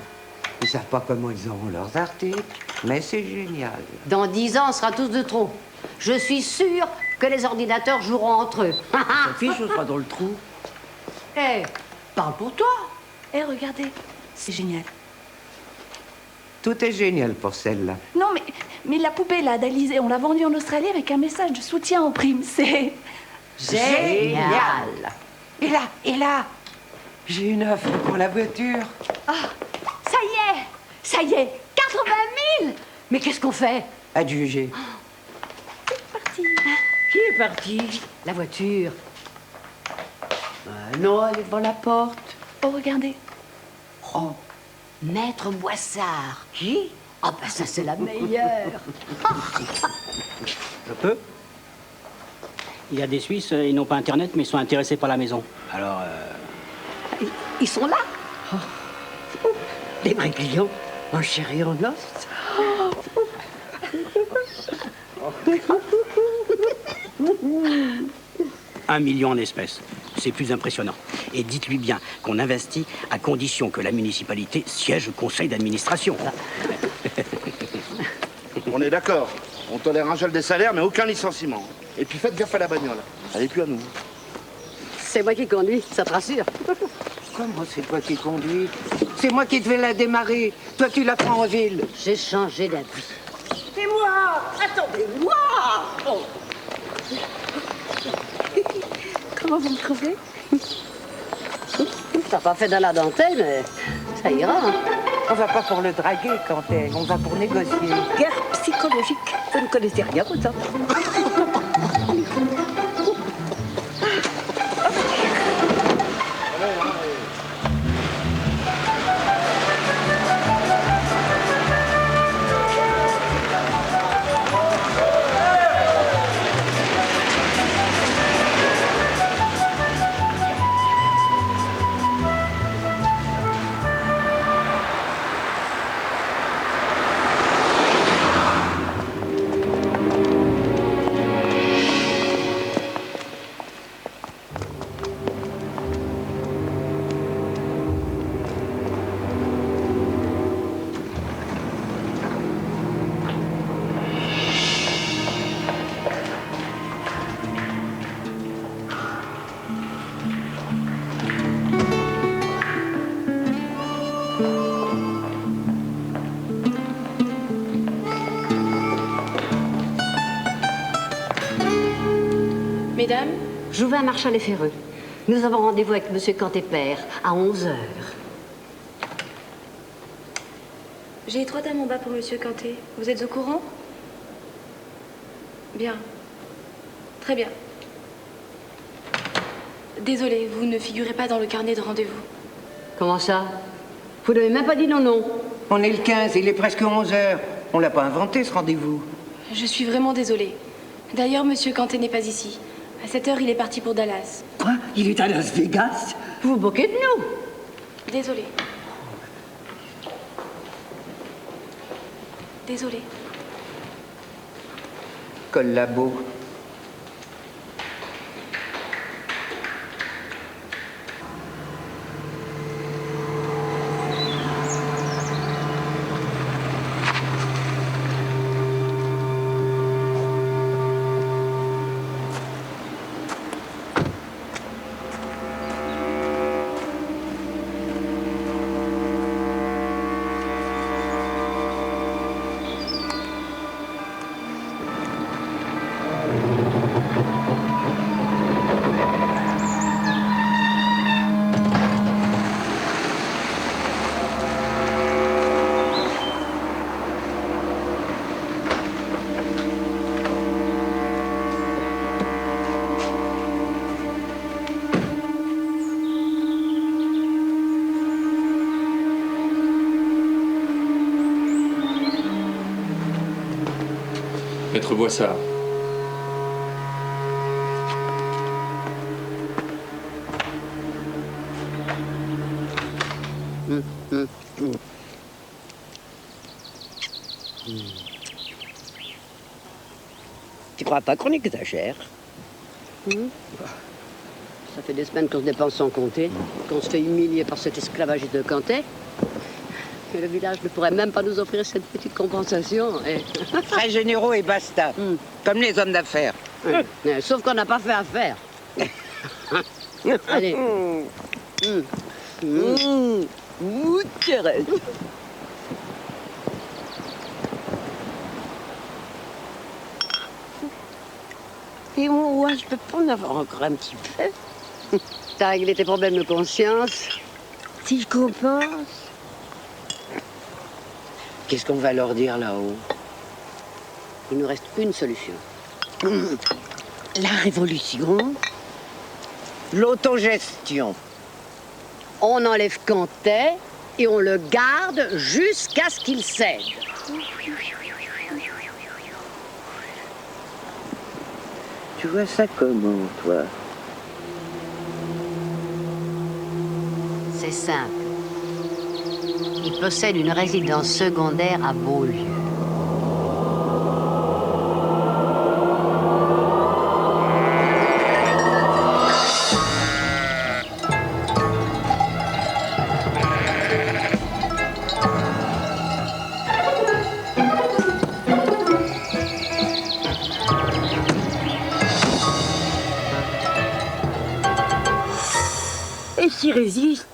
Ils savent pas comment ils auront leurs articles. Mais c'est génial. Dans 10 ans, on sera tous de trop. Je suis sûre que les ordinateurs joueront entre eux. Ta fiche, on sera dans le trou. Eh, parle pour toi. Eh, regardez, c'est génial. Tout est génial pour celle-là. Non, mais la poupée, là, d'Alizé, on l'a vendue en Australie avec un message de soutien en prime. C'est... Génial. Et là, j'ai une offre pour la voiture. Ah, ça y est, 80 000. Mais qu'est-ce qu'on fait? Adjugé. Qui est parti? La voiture. Non, elle est devant la porte. Oh, regardez. Oh, Maître Boissard. Qui? Ah, ben ça, c'est la meilleure. Je peux. Il y a des Suisses, ils n'ont pas Internet, mais ils sont intéressés par la maison. Alors, Ils sont là? Les vrais clients, en chair et en os. 1 million en espèces. C'est plus impressionnant. Et dites-lui bien qu'on investit à condition que la municipalité siège au conseil d'administration. On est d'accord. On tolère un gel des salaires, mais aucun licenciement. Et puis faites gaffe à la bagnole. Elle n'est plus à nous. C'est moi qui conduis, ça te rassure. Comment c'est toi qui conduis? C'est moi qui devais la démarrer. Toi, tu la prends en ville. J'ai changé d'avis. C'est moi! Attendez-moi! Oh. Comment vous me trouvez? T'as pas fait de la dentelle, mais ça ira. Hein. On va pas pour le draguer, Cantet. On va pour négocier. Guerre psychologique. Vous ne connaissez rien, vous, ça? Mesdames, Jouvin Marchal et Ferreux. Nous avons rendez-vous avec Monsieur Cantet Père à 11h. J'ai 3 dames en bas pour Monsieur Cantet. Vous êtes au courant? Bien. Très bien. Désolée, vous ne figurez pas dans le carnet de rendez-vous. Comment ça? Vous n'avez même pas dit non. On est le 15, il est presque 11h. On l'a pas inventé, ce rendez-vous. Je suis vraiment désolée. D'ailleurs, Monsieur Cantet n'est pas ici. À 7 heures, il est parti pour Dallas. Quoi? Il est à Las Vegas? Vous vous moquez de nous? Désolée. Désolée. Collabo. maître Boissard. Tu crois pas qu'on exagère? Ça fait des semaines qu'on se dépense sans compter, qu'on se fait humilier par cet esclavagiste de Cantet. Que le village ne pourrait même pas nous offrir cette petite compensation. Frais généraux et basta. Comme les hommes d'affaires. Sauf qu'on n'a pas fait affaire. Allez. Thérèse. Et moi, je peux pas en avoir encore un petit peu. T'as réglé tes problèmes de conscience? Si je compense. Qu'est-ce qu'on va leur dire là-haut? Il nous reste une solution. La révolution. L'autogestion. On enlève Cantet et on le garde jusqu'à ce qu'il cède. Tu vois ça comment, toi? C'est simple. Il possède une résidence secondaire à Beaulieu. Et s'il résiste?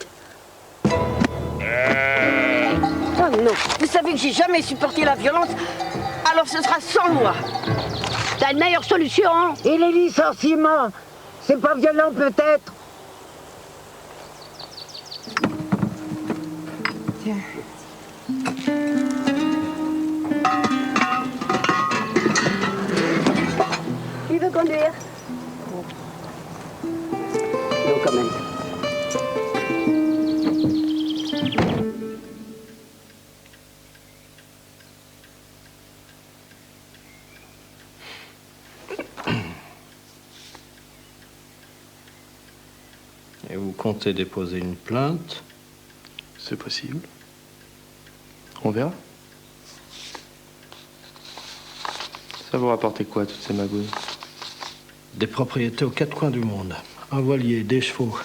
Oh non, vous savez que j'ai jamais supporté la violence, alors ce sera sans moi. T'as une meilleure solution? Et les licenciements? C'est pas violent peut-être? Il veut conduire? Non, quand même. Et vous comptez déposer une plainte? C'est possible. On verra. Ça vous rapportait quoi, toutes ces magouilles? Des propriétés aux quatre coins du monde. Un voilier, des chevaux,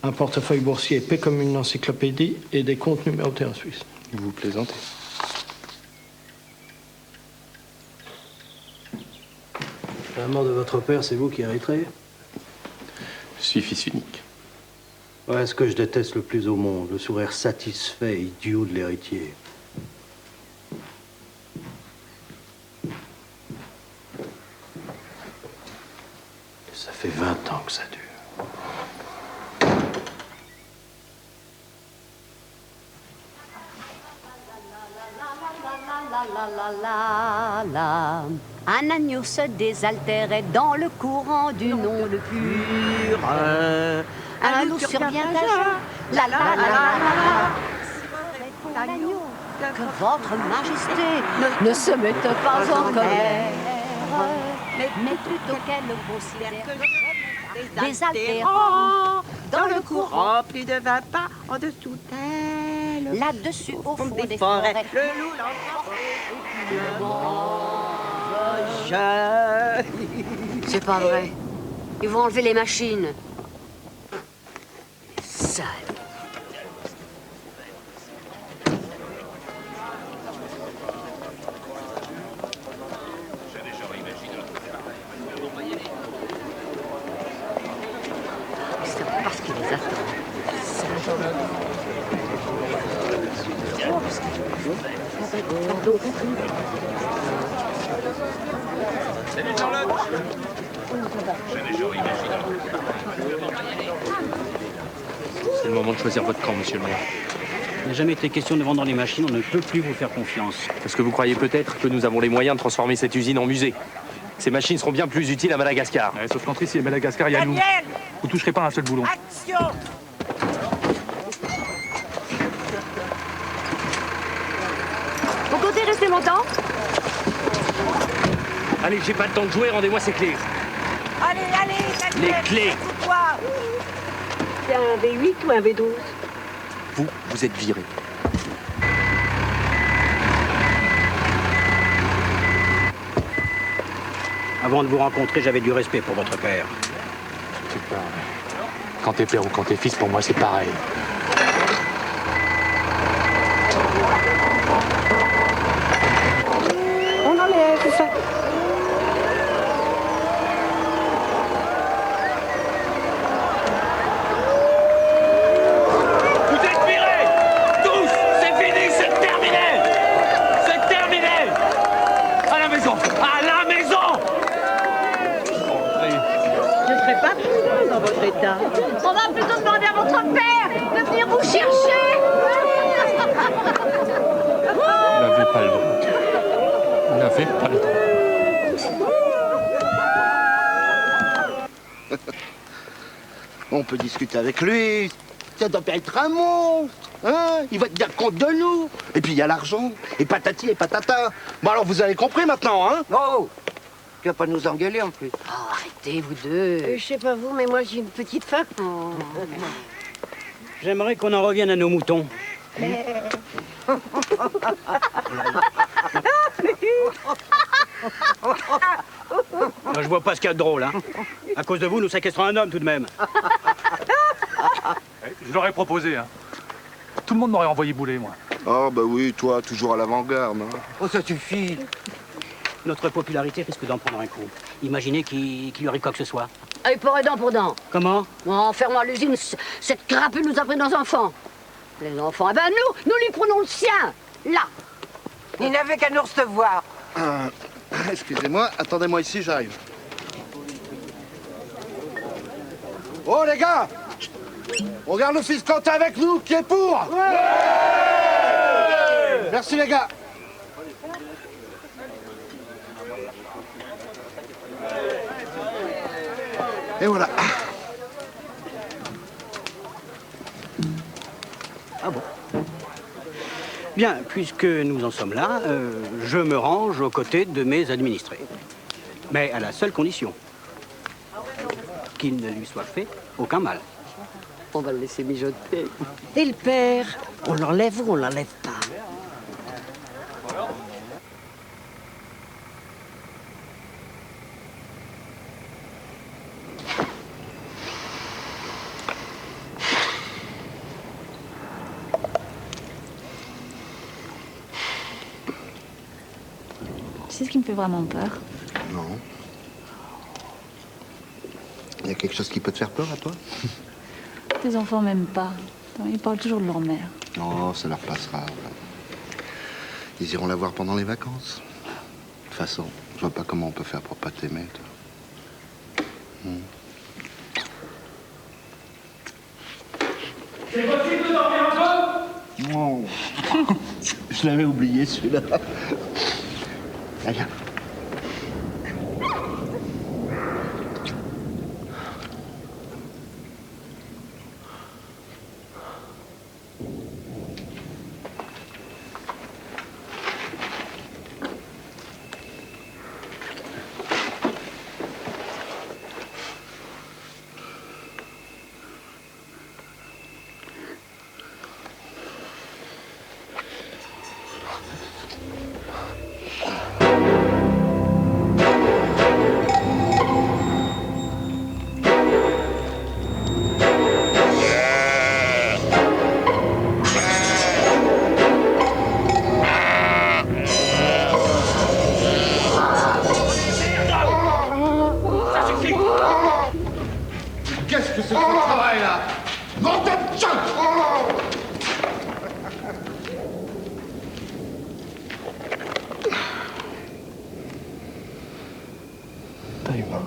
un portefeuille boursier épais comme une encyclopédie et des comptes numérotés en Suisse. Vous plaisantez. La mort de votre père, c'est vous qui hériterez? Je suis fils unique. Ouais, ce que je déteste le plus au monde, le sourire satisfait, idiot de l'héritier. Ça fait 20 ans que ça dure. Un agneau se désaltérait dans le courant du nom le pur. Un loup survient à jeun. La la la la. L'agneau, que votre majesté ne se mette pas en colère, mais plutôt qu'elle considère désaltérant dans le courant. Plus de 20 pas en dessous d'elle. Là-dessus, au fond des forêts, le loup c'est pas vrai. Ils vont enlever les machines. Sale. C'est parce qu'ils les attendent. Pardon. Salut Charlotte. C'est le moment de choisir votre camp, monsieur le maire. Il n'a jamais été question de vendre les machines, on ne peut plus vous faire confiance. Parce que vous croyez peut-être que nous avons les moyens de transformer cette usine en musée. Ces machines seront bien plus utiles à Madagascar. Ouais, sauf qu'entre ici et Madagascar, il y a nous. Vous toucherez pas un seul boulon. Action! Vous comptez rester longtemps? Allez, j'ai pas le temps de jouer, rendez-moi ces clés. Allez, Les clés. toi. C'est un V8 ou un V12? Vous êtes viré. Avant de vous rencontrer, j'avais du respect pour votre père. C'est pas... Quand t'es père ou quand t'es fils, pour moi, c'est pareil. On enlève ça. Vous êtes virés! Tous! C'est fini, c'est terminé! C'est terminé! À la maison! À la maison! Je ne serais pas prudent dans votre état. On va plutôt demander à votre père de venir vous chercher. Vous n'avez pas le droit. Vous n'avez pas le droit. On peut discuter avec lui. Ça doit pas être un monstre. Hein, il va te dire compte de nous. Et puis il y a l'argent. Et patati et patata. Bon alors vous avez compris maintenant, hein? Oh! Tu vas pas nous engueuler en plus. Oh, arrêtez, vous deux. Je sais pas vous, mais moi j'ai une petite faim. J'aimerais qu'on en revienne à nos moutons. Moi, je vois pas ce qu'il y a de drôle, hein. À cause de vous, nous séquestrons un homme tout de même. Je leur ai proposé, hein. Tout le monde m'aurait envoyé bouler, moi. Oh bah oui, toi, toujours à l'avant-garde. Hein. Oh, ça suffit. Notre popularité risque d'en prendre un coup. Imaginez qu'il y aurait quoi que ce soit. Allez, pour dent pour dent. Comment? En fermant l'usine, cette crapule nous a pris nos enfants. Les enfants, eh ben nous lui prenons le sien. Là. Il n'avait qu'à nous recevoir. Excusez-moi, attendez-moi ici, j'arrive. Oh les gars! On garde le fils Quentin avec nous, qui est pour? Ouais. Merci les gars. Et voilà. Ah bon? Bien, puisque nous en sommes là, je me range aux côtés de mes administrés. Mais à la seule condition qu'il ne lui soit fait aucun mal. On va le laisser mijoter. Et le père, on l'enlève ou on l'enlève pas? Tu sais ce qui me fait vraiment peur? Non. Il y a quelque chose qui peut te faire peur à toi? Tes enfants m'aiment pas. Ils parlent toujours de leur mère. Non, ça leur passera. Ils iront la voir pendant les vacances. De toute façon, je vois pas comment on peut faire pour pas t'aimer, toi. C'est possible de dormir un peu? Non. Je l'avais oublié, celui-là. Allez. Qu'est-ce que c'est que ce travail là? Nom de Dieu! Taïwan.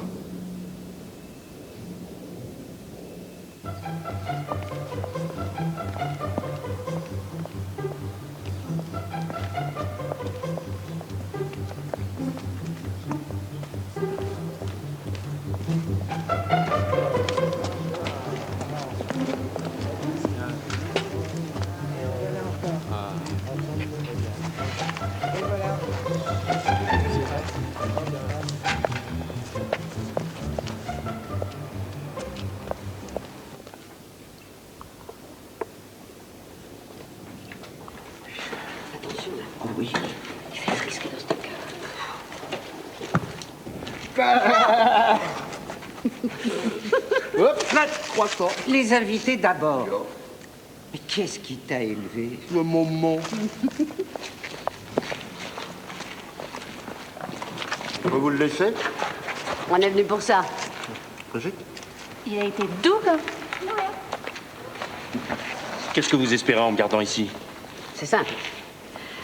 Hop, là, croissant. Les invités d'abord. Mais qu'est-ce qui t'a élevé? Le moment. Vous le laissez? On est venu pour ça. Brigitte? Il a été doux, comme... Qu'est-ce que vous espérez en me gardant ici? C'est simple.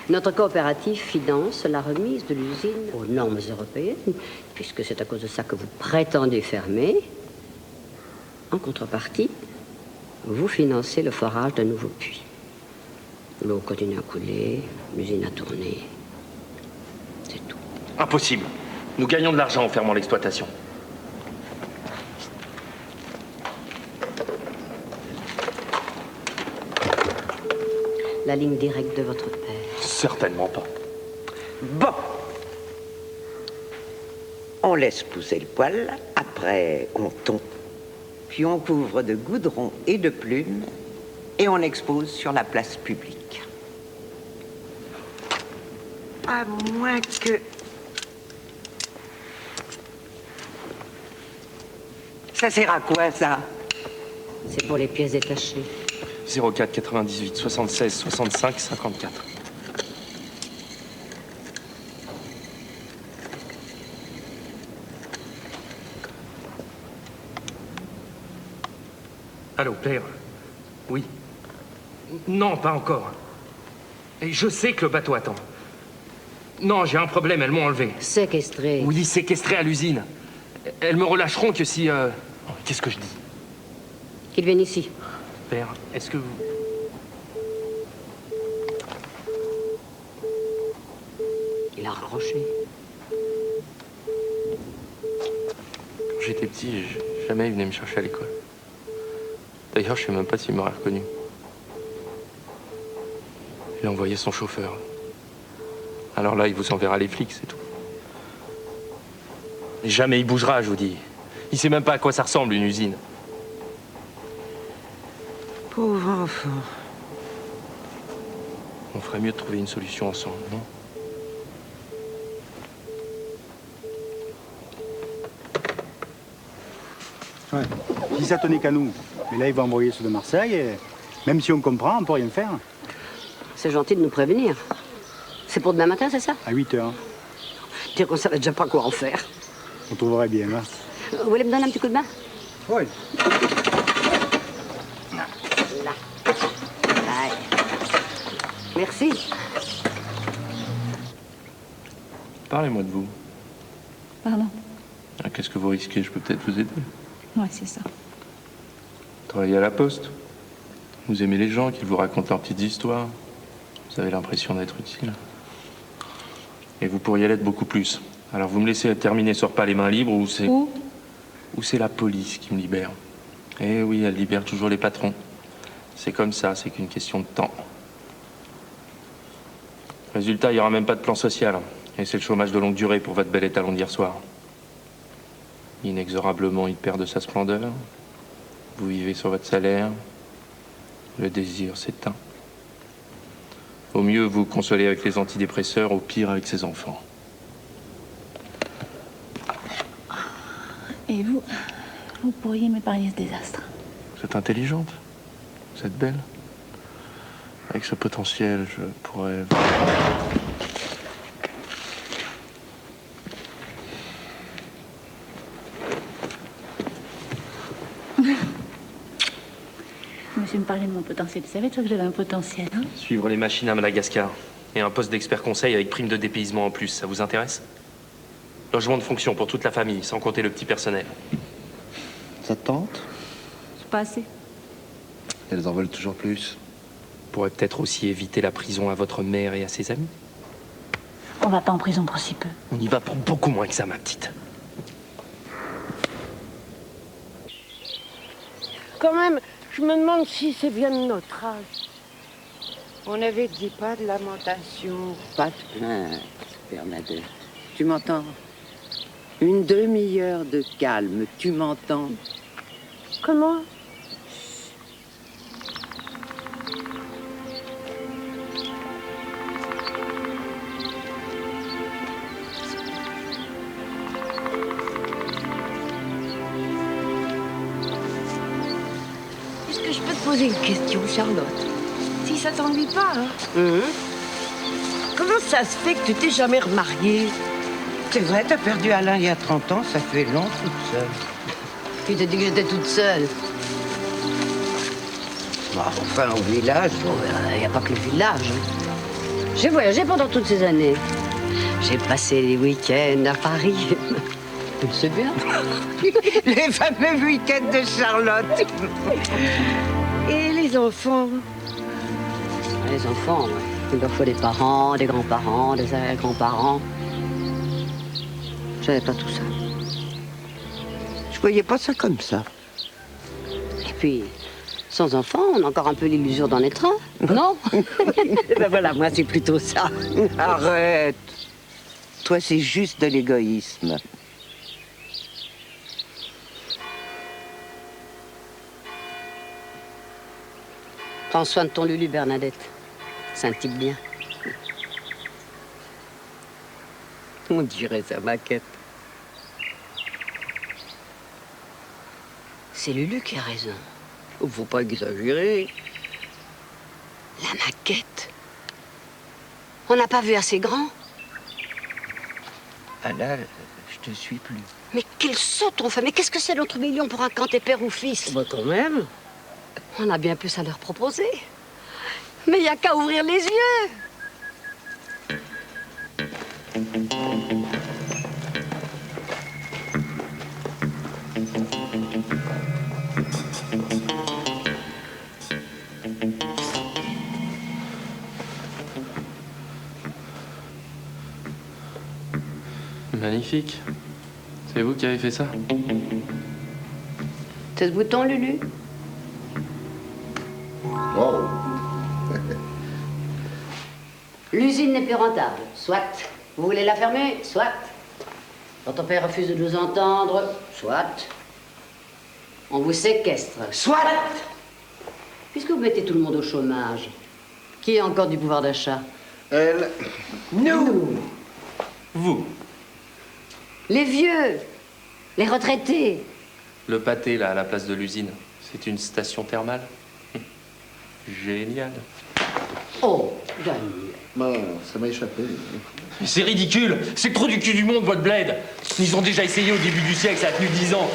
Notre coopérative finance la remise de l'usine aux normes européennes, puisque c'est à cause de ça que vous prétendez fermer. En contrepartie, vous financez le forage d'un nouveau puits. L'eau continue à couler, l'usine a tourné. C'est tout. Impossible. Nous gagnons de l'argent en fermant l'exploitation. La ligne directe de votre père. Certainement pas. Bon. On laisse pousser le poil, après on tond, puis on couvre de goudron et de plumes, et on expose sur la place publique. À moins que... Ça sert à quoi, ça? C'est pour les pièces détachées. 04 98 76 65 54. Allô, père? Oui. Non, pas encore. Et je sais que le bateau attend. Non, j'ai un problème, elles m'ont enlevé. Séquestré. Oui, séquestré à l'usine. Elles me relâcheront que si... Qu'est-ce que je dis? Qu'ils viennent ici. Père, est-ce que vous... Il a raccroché. Quand j'étais petit, jamais il venait me chercher à l'école. D'ailleurs, je sais même pas s'il m'aurait reconnu. Il a envoyé son chauffeur. Alors là, il vous enverra les flics, c'est tout. Et jamais il bougera, je vous dis. Il sait même pas à quoi ça ressemble, une usine. Pauvre enfant. On ferait mieux de trouver une solution ensemble, non? Ouais. Si ça tenait qu'à nous. Mais là, il va envoyer ceux de Marseille et même si on comprend, on peut rien faire. C'est gentil de nous prévenir. C'est pour demain matin, c'est ça? À 8 h. Dire qu'on savait déjà pas quoi en faire. On trouverait bien, là. Vous voulez me donner un petit coup de main? Oui. Là. Aïe. Merci. Parlez-moi de vous. Pardon? Ah, qu'est-ce que vous risquez? Je peux peut-être vous aider. Ouais, c'est ça. Travaillez à la poste. Vous aimez les gens qui vous racontent leurs petites histoires. Vous avez l'impression d'être utile. Et vous pourriez l'être beaucoup plus. Alors vous me laissez terminer ce repas les mains libres ou c'est... Où? Ou c'est la police qui me libère. Eh oui, elle libère toujours les patrons. C'est comme ça, c'est qu'une question de temps. Résultat, il n'y aura même pas de plan social. Et c'est le chômage de longue durée pour votre bel étalon d'hier soir. Inexorablement, il perd de sa splendeur. Vous vivez sur votre salaire. Le désir s'éteint. Au mieux, vous consolez avec les antidépresseurs, au pire avec ses enfants. Et vous pourriez m'épargner ce désastre. Vous êtes intelligente. Vous êtes belle. Avec ce potentiel, je pourrais... Monsieur me parlait de mon potentiel. Vous savez, toi, que j'avais un potentiel, hein? Suivre les machines à Madagascar. Et un poste d'expert conseil avec prime de dépaysement en plus, ça vous intéresse? Logement de fonction pour toute la famille, sans compter le petit personnel. Ça te tente? C'est pas assez. Elles en veulent toujours plus. Pourrait peut-être aussi éviter la prison à votre mère et à ses amis. On va pas en prison pour si peu. On y va pour beaucoup moins que ça, ma petite. Quand même, je me demande si c'est bien de notre âge. On n'avait dit pas de lamentation, pas de plainte, Bernadette. Tu m'entends? Une demi-heure de calme, tu m'entends? Comment? Est-ce que je peux te poser une question, Charlotte? Si ça t'ennuie pas, hein. Comment ça se fait que tu t'es jamais remariée? C'est vrai, t'as perdu Alain il y a 30 ans, ça fait long toute seule. Qui t'a dit que j'étais toute seule? Bah, enfin, au village. Il n'y a pas que le village. J'ai voyagé pendant toutes ces années. J'ai passé les week-ends à Paris. Tu le sais bien. Les fameux week-ends de Charlotte. Et les enfants? Les enfants, ouais. Il leur faut des parents, des grands-parents, des arrière-grands-parents. J'avais pas tout ça. Je voyais pas ça comme ça. Et puis, sans enfants, on a encore un peu l'illusion d'en être un, non? Ben voilà, moi c'est plutôt ça. Arrête. Toi, c'est juste de l'égoïsme. Prends soin de ton Lulu, Bernadette. C'est un type bien. On dirait sa maquette. C'est Lulu qui a raison. Faut pas exagérer. La maquette. On n'a pas vu assez grand. Ah là, je te suis plus. Mais quel saut on fait? Mais qu'est-ce que c'est notre million pour un Cantet père ou fils? Bah quand même. On a bien plus à leur proposer. Mais il n'y a qu'à ouvrir les yeux. Magnifique. C'est vous qui avez fait ça? C'est ce bouton, Lulu? Oh. L'usine n'est plus rentable. Soit. Vous voulez la fermer? Soit. Quand ton père refuse de nous entendre? Soit. On vous séquestre? Soit. Puisque vous mettez tout le monde au chômage, qui a encore du pouvoir d'achat? Elle. Nous. Vous. Les vieux. Les retraités. Le pâté, là, à la place de l'usine, c'est une station thermale? Génial. Oh, Daniel. Bah, ça m'a échappé. Mais c'est ridicule. C'est le trou du cul du monde, votre bled. Ils ont déjà essayé au début du siècle, ça a tenu 10 ans.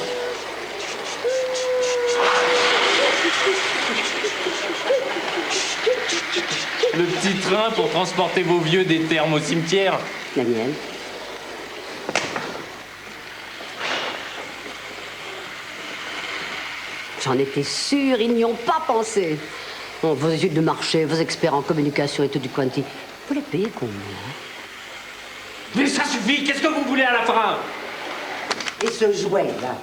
Le petit train pour transporter vos vieux des thermes au cimetière. Daniel. J'en étais sûre, ils n'y ont pas pensé. Bon, vos études de marché, vos experts en communication et tout du quanti, vous les payez combien? Mais ça suffit, qu'est-ce que vous voulez à la fin? Et ce jouet-là,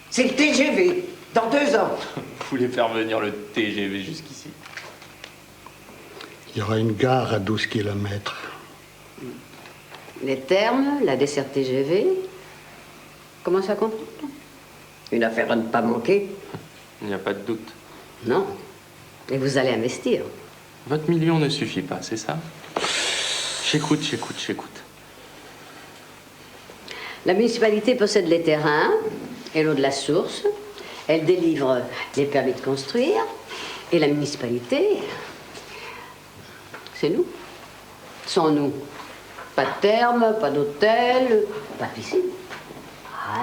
c'est le TGV, dans 2 ans. Vous voulez faire venir le TGV jusqu'ici? Il y aura une gare à 12 km. Les termes, la desserte TGV, comment ça comprend? Une affaire à ne pas manquer. Il n'y a pas de doute. Non. Et vous allez investir. Votre million ne suffit pas, c'est ça? J'écoute. La municipalité possède les terrains et l'eau de la source. Elle délivre les permis de construire. Et la municipalité, c'est nous. Sans nous, pas de terme, pas d'hôtel, pas de piscine.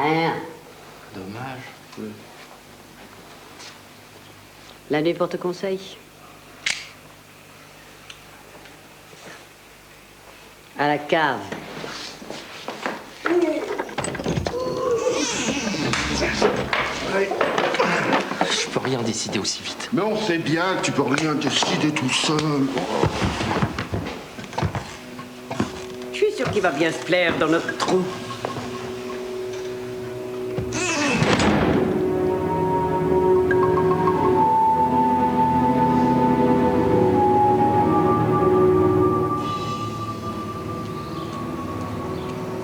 Rien. Dommage. La nuit porte conseil. À la cave. Je peux rien décider aussi vite. Mais on sait bien que tu peux rien décider tout seul. Je suis sûre qu'il va bien se plaire dans notre trou.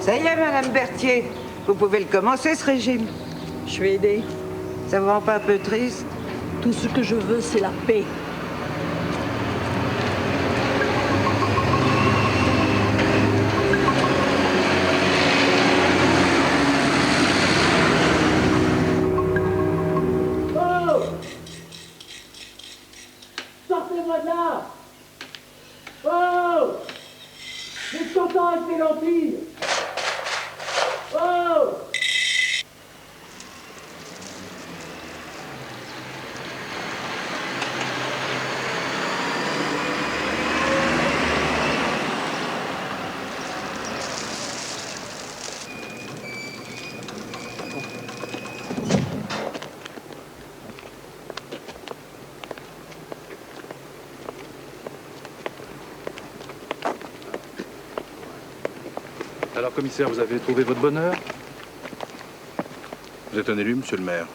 Ça y est, Madame Berthier, vous pouvez le commencer, ce régime. Je vais aider. Ça vous rend pas un peu triste? Tout ce que je veux, c'est la paix. sortez-moi de là! Oh! Vous êtes content avec mes lentilles? Oh! Alors, commissaire, vous avez trouvé votre bonheur? Vous êtes un élu, monsieur le maire.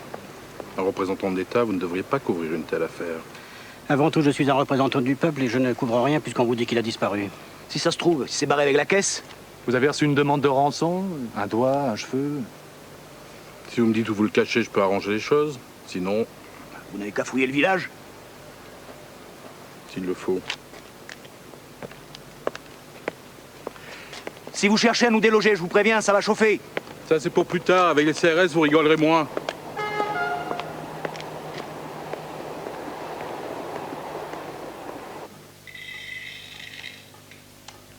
Un représentant de l'État, vous ne devriez pas couvrir une telle affaire. Avant tout, je suis un représentant du peuple et je ne couvre rien puisqu'on vous dit qu'il a disparu. Si ça se trouve, il s'est barré avec la caisse. Vous avez reçu une demande de rançon? Un doigt, un cheveu? Si vous me dites où vous le cachez, je peux arranger les choses. Sinon, Vous n'avez qu'à fouiller le village. s'il le faut. Si vous cherchez à nous déloger, je vous préviens, ça va chauffer. Ça, c'est pour plus tard. Avec les CRS, vous rigolerez moins.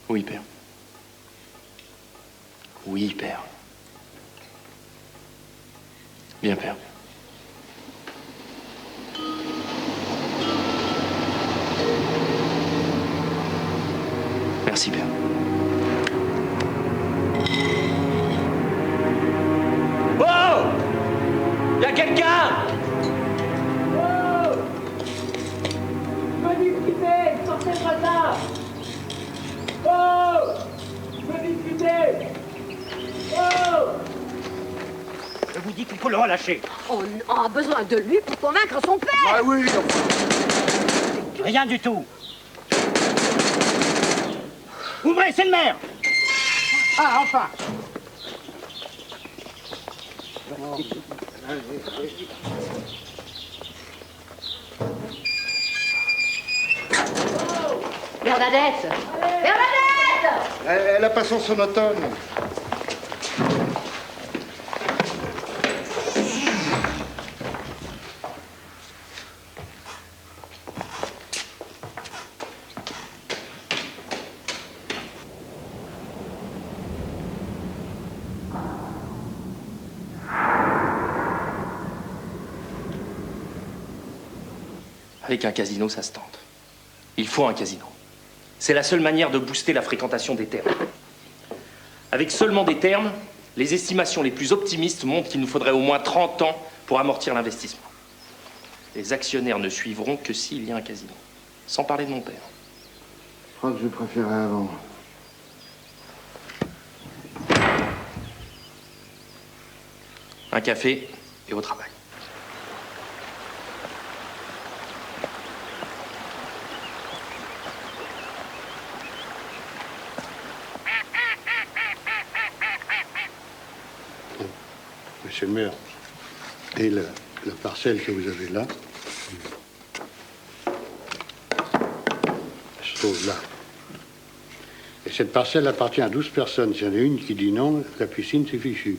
Oui, père. Oui, père. Bien, père. Merci, père. Oh! Y a quelqu'un? Oh! Je veux discuter! Sortez-moi de là! Oh! Je veux discuter! Oh! Je vous dis qu'il faut le relâcher. On a besoin de lui pour convaincre son père. Ah oui. Rien du tout. Ouvrez, c'est le maire. Ah, enfin. Bernadette! Bernadette! Elle a pas son sonotone. Avec un casino, ça se tente. Il faut un casino. C'est la seule manière de booster la fréquentation des thermes. Avec seulement des thermes, les estimations les plus optimistes montrent qu'il nous faudrait au moins 30 ans pour amortir l'investissement. Les actionnaires ne suivront que s'il y a un casino. Sans parler de mon père. Je crois que je préférais avant. Un café et au travail. Monsieur le maire, et la parcelle que vous avez là, se trouve là. Et cette parcelle appartient à 12 personnes. S'il y en a une qui dit non, la piscine, c'est fichu.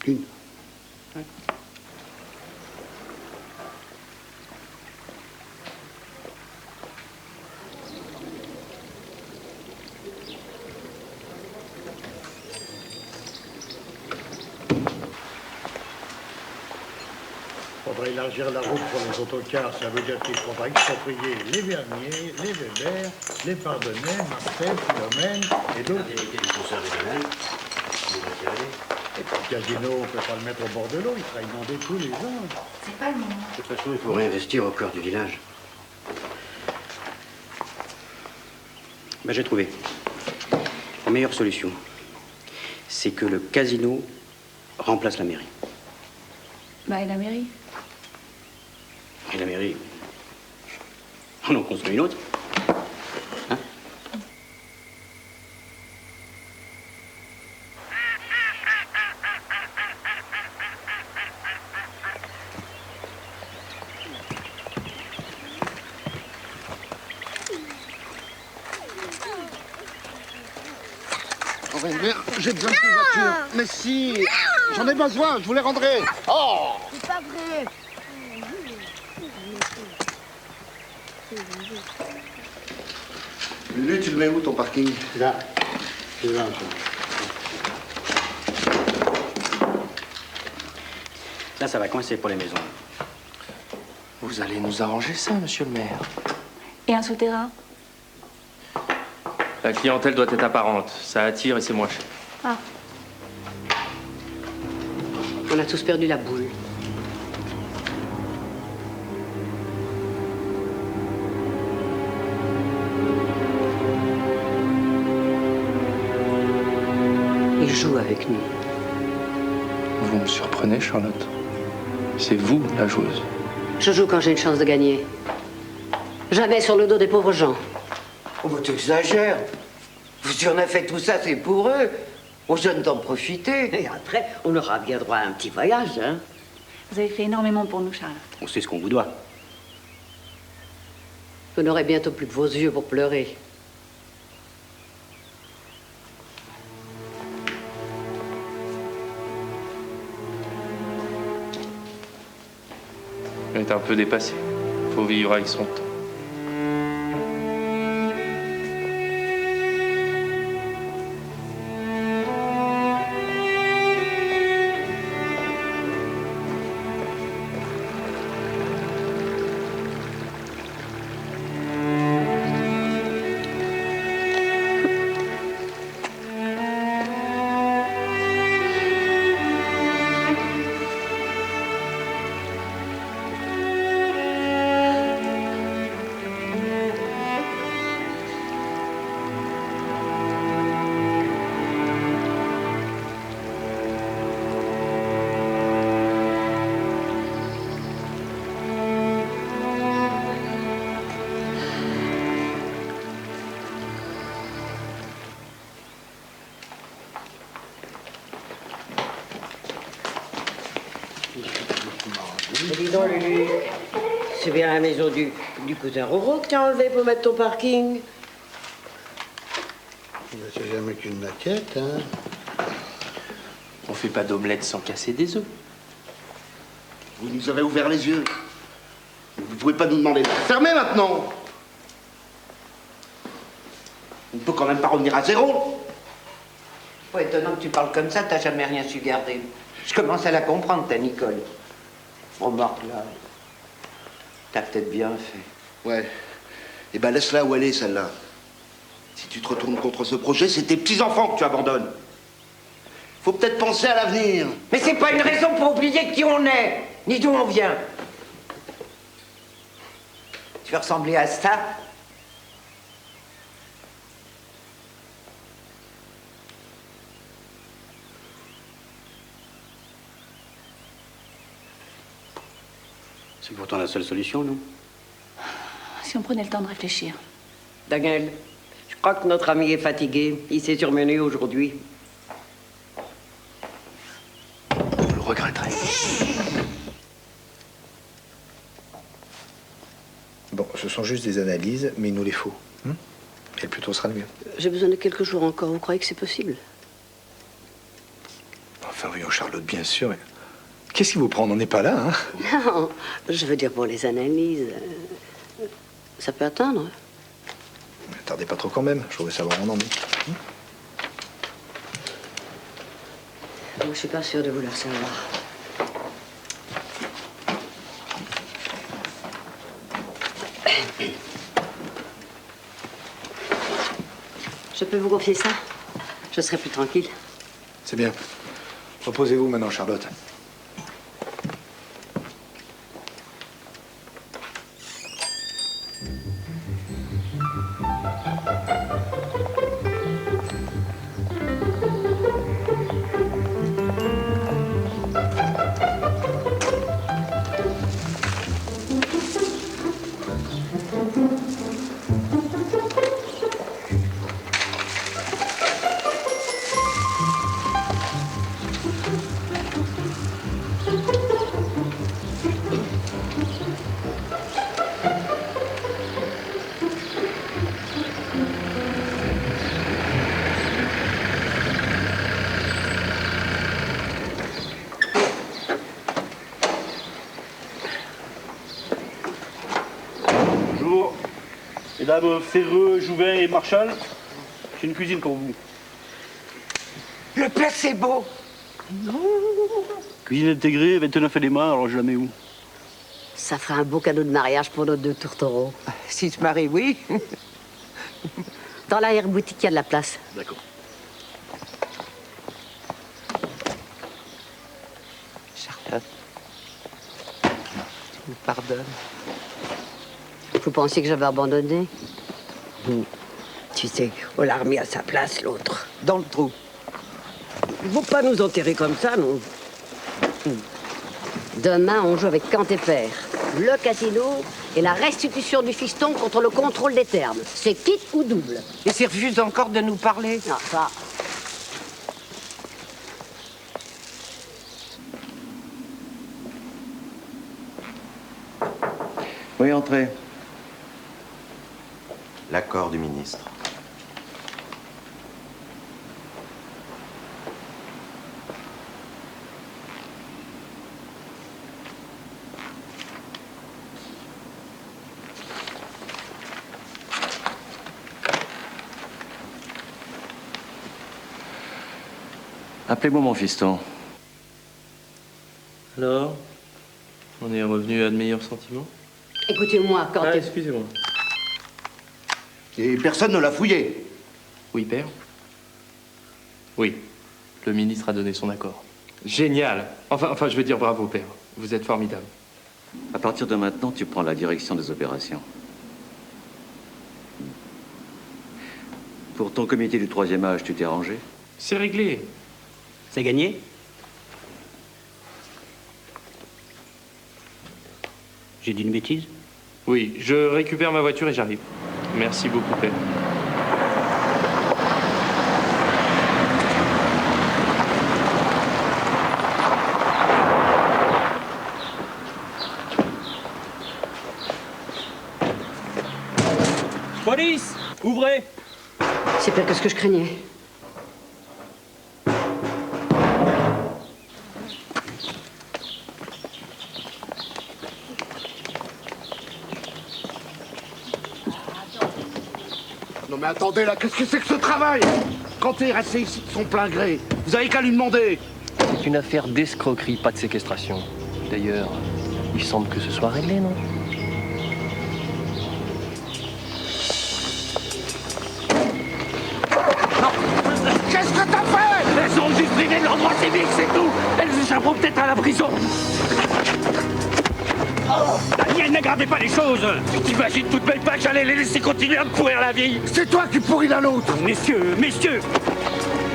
Une. Il faudra élargir la route pour les autocars, ça veut dire qu'il faudra exproprier les Verniers, les Weber, les Pardonnais, Marcel, Philomène et d'autres. Et puis le casino, on ne peut pas le mettre au bord de l'eau, il sera inondé tous les ans. C'est pas le moment. De toute façon, il faut réinvestir au cœur du village. Ben, j'ai trouvé. La meilleure solution, c'est que le casino remplace la mairie. Bah, et la mairie? Et la mairie, on en construit une autre. Hein? J'ai besoin de ces voitures. Mais si, j'en ai besoin, je vous les rendrai. Oh! C'est pas vrai. Lulu, tu le mets où ton parking? Là. C'est là. Là, ça va coincer pour les maisons. Vous allez nous arranger ça, monsieur le maire. Et un souterrain? La clientèle doit être apparente. Ça attire et c'est moins cher. Ah. On a tous perdu la boule. Il joue avec nous. Vous me surprenez, Charlotte. C'est vous, la joueuse. Je joue quand j'ai une chance de gagner. Jamais sur le dos des pauvres gens. Oh, bah, t'exagères. Si on a fait tout ça, c'est pour eux. Aux jeunes d'en profiter. Et après, on aura bien droit à un petit voyage, hein. Vous avez fait énormément pour nous, Charlotte. On sait ce qu'on vous doit. Vous n'aurez bientôt plus que vos yeux pour pleurer. On est un peu dépassé. Faut vivre avec son temps. Dis donc, Lulu, c'est bien la maison du cousin Roro que t'as enlevé pour mettre ton parking. C'est jamais qu'une maquette, hein. On fait pas d'omelette sans casser des œufs. Vous nous avez ouvert les yeux. Vous pouvez pas nous demander de fermer maintenant. On ne peut quand même pas revenir à zéro. Pas étonnant que tu parles comme ça, t'as jamais rien su garder. Je commence à la comprendre, ta Nicole. Remarque là, t'as peut-être bien fait. Ouais. Eh ben laisse-la où elle est, celle-là. Si tu te retournes contre ce projet, c'est tes petits-enfants que tu abandonnes. Faut peut-être penser à l'avenir. Mais c'est pas une raison pour oublier qui on est, ni d'où on vient. Tu veux ressembler à ça? C'est pourtant la seule solution, non? Si on prenait le temps de réfléchir. Daniel, je crois que notre ami est fatigué. Il s'est surmené aujourd'hui. Vous le regretterez. Bon, ce sont juste des analyses, mais il nous les faut. Et le plus tôt sera le mieux. J'ai besoin de quelques jours encore. Vous croyez que c'est possible? Enfin, voyons, Charlotte, bien sûr. Qu'est-ce qui vous prend? On n'en est pas là, hein? Non, je veux dire pour les analyses. Ça peut attendre. Ne tardez pas trop quand même. Je voudrais savoir où on en est. Moi, je suis pas sûre de vouloir savoir. Je peux vous confier ça? Je serai plus tranquille. C'est bien. Reposez-vous maintenant, Charlotte. Mesdames Ferreux, Jouvin et Marchal, j'ai une cuisine pour vous. Le placebo. Non. Cuisine intégrée, 29 éléments, alors je la mets où? Ça ferait un beau cadeau de mariage pour nos deux tourtereaux. S'ils se marient, oui. Dans l'arrière-boutique, il y a de la place. D'accord. Charlotte, tu me pardonnes? Vous pensiez que j'avais abandonné? Tu sais, on l'a remis à sa place, l'autre. Dans le trou. Ils vont pas nous enterrer comme ça, non? Demain, on joue avec Quant et Père, le casino et la restitution du fiston contre le contrôle des termes. C'est quitte ou double. Et s'ils refusent encore de nous parler? Non, ça... Oui, entrez. L'accord du ministre. Appelez-moi mon fiston. Alors, on est revenu à de meilleurs sentiments? Écoutez-moi, Quant et... excusez-moi. Et personne ne l'a fouillé. Oui, père? Oui. Le ministre a donné son accord. Génial. Enfin, je veux dire bravo, père. Vous êtes formidable. À partir de maintenant, tu prends la direction des opérations. Pour ton comité du 3e âge, tu t'es rangé? C'est réglé. C'est gagné? J'ai dit une bêtise? Oui, je récupère ma voiture et j'arrive. Merci beaucoup, père. Police! Ouvrez! C'est pire que ce que je craignais. Non mais attendez là, qu'est-ce que c'est que ce travail? Quand il est resté ici de son plein gré, vous avez qu'à lui demander. C'est une affaire d'escroquerie, pas de séquestration. D'ailleurs, il semble que ce soit réglé, non? Qu'est-ce que t'as fait? Elles sont juste privées de leur droit civique, c'est tout. Elles échapperont peut-être à la prison. Daniel, n'aggravez pas les choses. T'imagines toute belle pas que j'allais les laisser continuer à me pourrir la vie? C'est toi qui pourris la nôtre. Messieurs,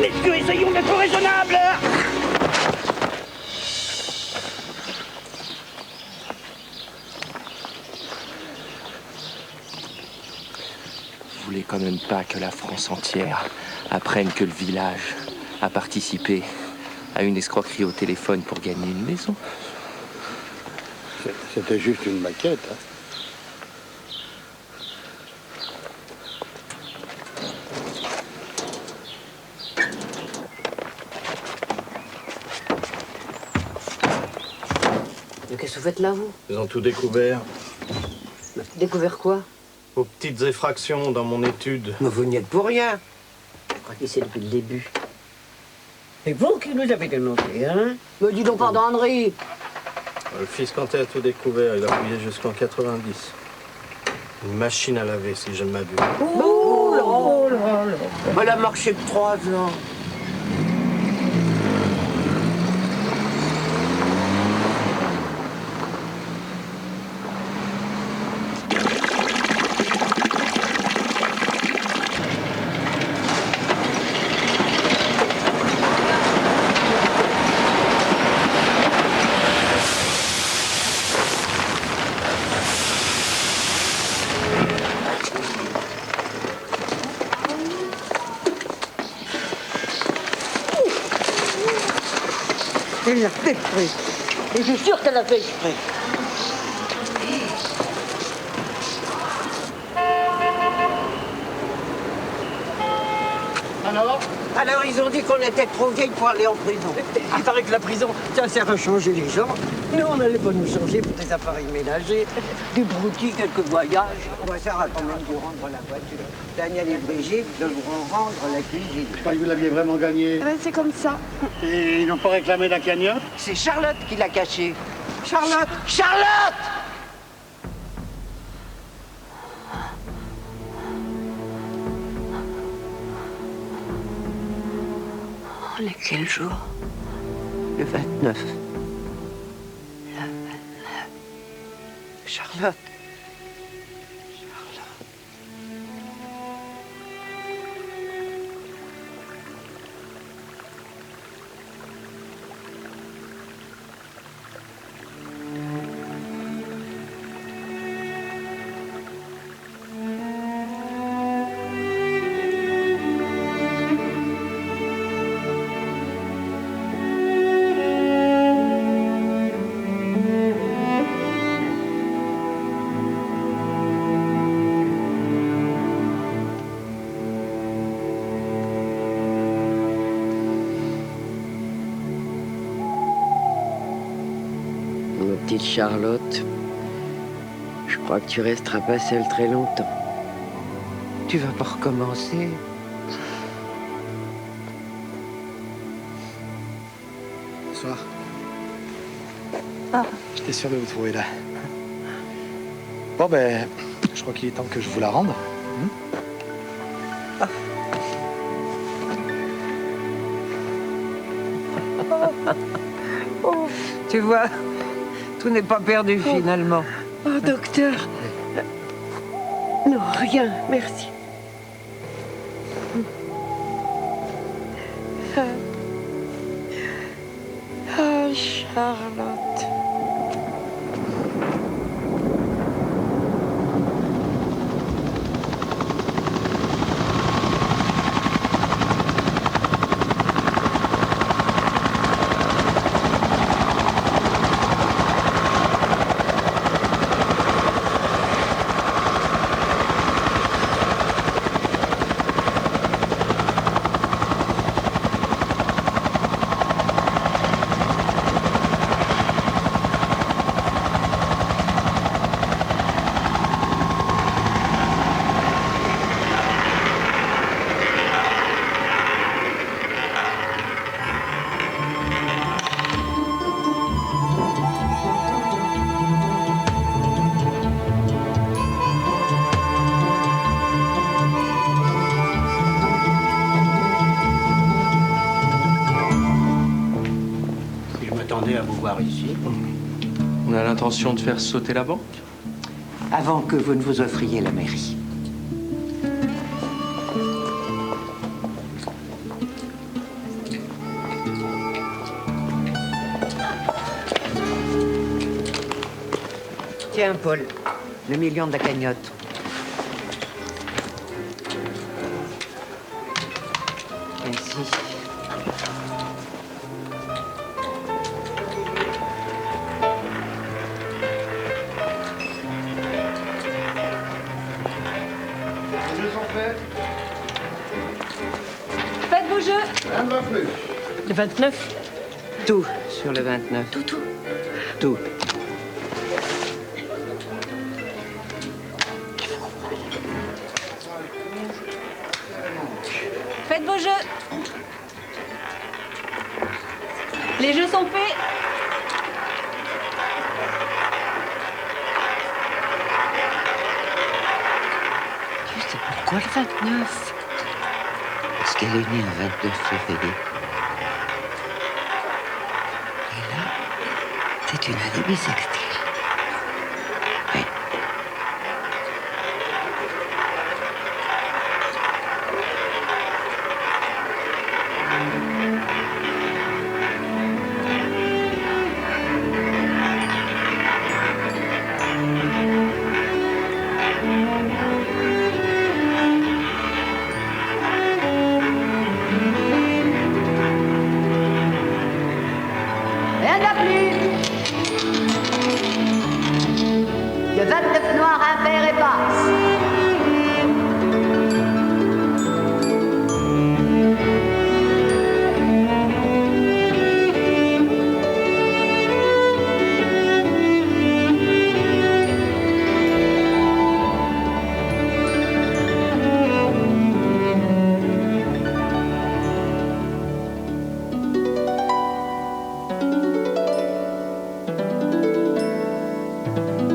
essayons d'être raisonnables. Vous voulez quand même pas que la France entière apprenne que le village a participé à une escroquerie au téléphone pour gagner une maison? C'était juste une maquette. Hein. Qu'est-ce que vous faites là, vous? Ils ont tout découvert. Découvert quoi? Aux petites effractions dans mon étude. Mais vous n'y êtes pour rien. Je crois qu'il sait depuis le début. C'est vous qui nous avez dénoncé, hein? Me dis donc, pardon, Henri. Le fils Cantet a tout découvert. Il a fouillé jusqu'en 90. Une machine à laver, si je ne m'abuse. Oh là là. Elle a marché que 3 ans. Elle l'a fait exprès. Et je suis sûre qu'elle l'a fait exprès. Alors Alors ils ont dit qu'on était trop vieilles pour aller en prison. Il paraît que la prison, ça sert à changer les gens. Nous, on n'allait pas nous changer pour des appareils ménagers, du broutilles, quelques voyages. On va faire quand même de rendre la voiture. Daniel et Brigitte devront rendre la cuisine. Je crois que vous l'aviez vraiment gagné. C'est comme ça. Et ils n'ont pas réclamé la cagnotte? C'est Charlotte qui l'a caché. Charlotte! Charlotte! On est quel jour? Le 29. Le 29. Charlotte. Petite Charlotte, je crois que tu resteras pas seule très longtemps. Tu vas pas recommencer. Bonsoir. Ah. J'étais sûr de vous trouver là. Bon ben, je crois qu'il est temps que je vous la rende. Tu vois, tout n'est pas perdu finalement. Oh, docteur. Non, rien, merci. Ah, Charlotte. À vous voir ici. On a l'intention de faire sauter la banque? Avant que vous ne vous offriez la mairie. Tiens, Paul, le million de la cagnotte. Merci. Faites vos jeux. 29. Le 29? Tout sur le 29. Tout. Tout. Faites vos jeux. Les jeux sont faits. Tu sais pourquoi le 29? Parce qu'elle est née un 29 février. Et là, c'est une année bissextile. Oui. Rien n'a plus. Le 29 noir impair et passe. Thank you.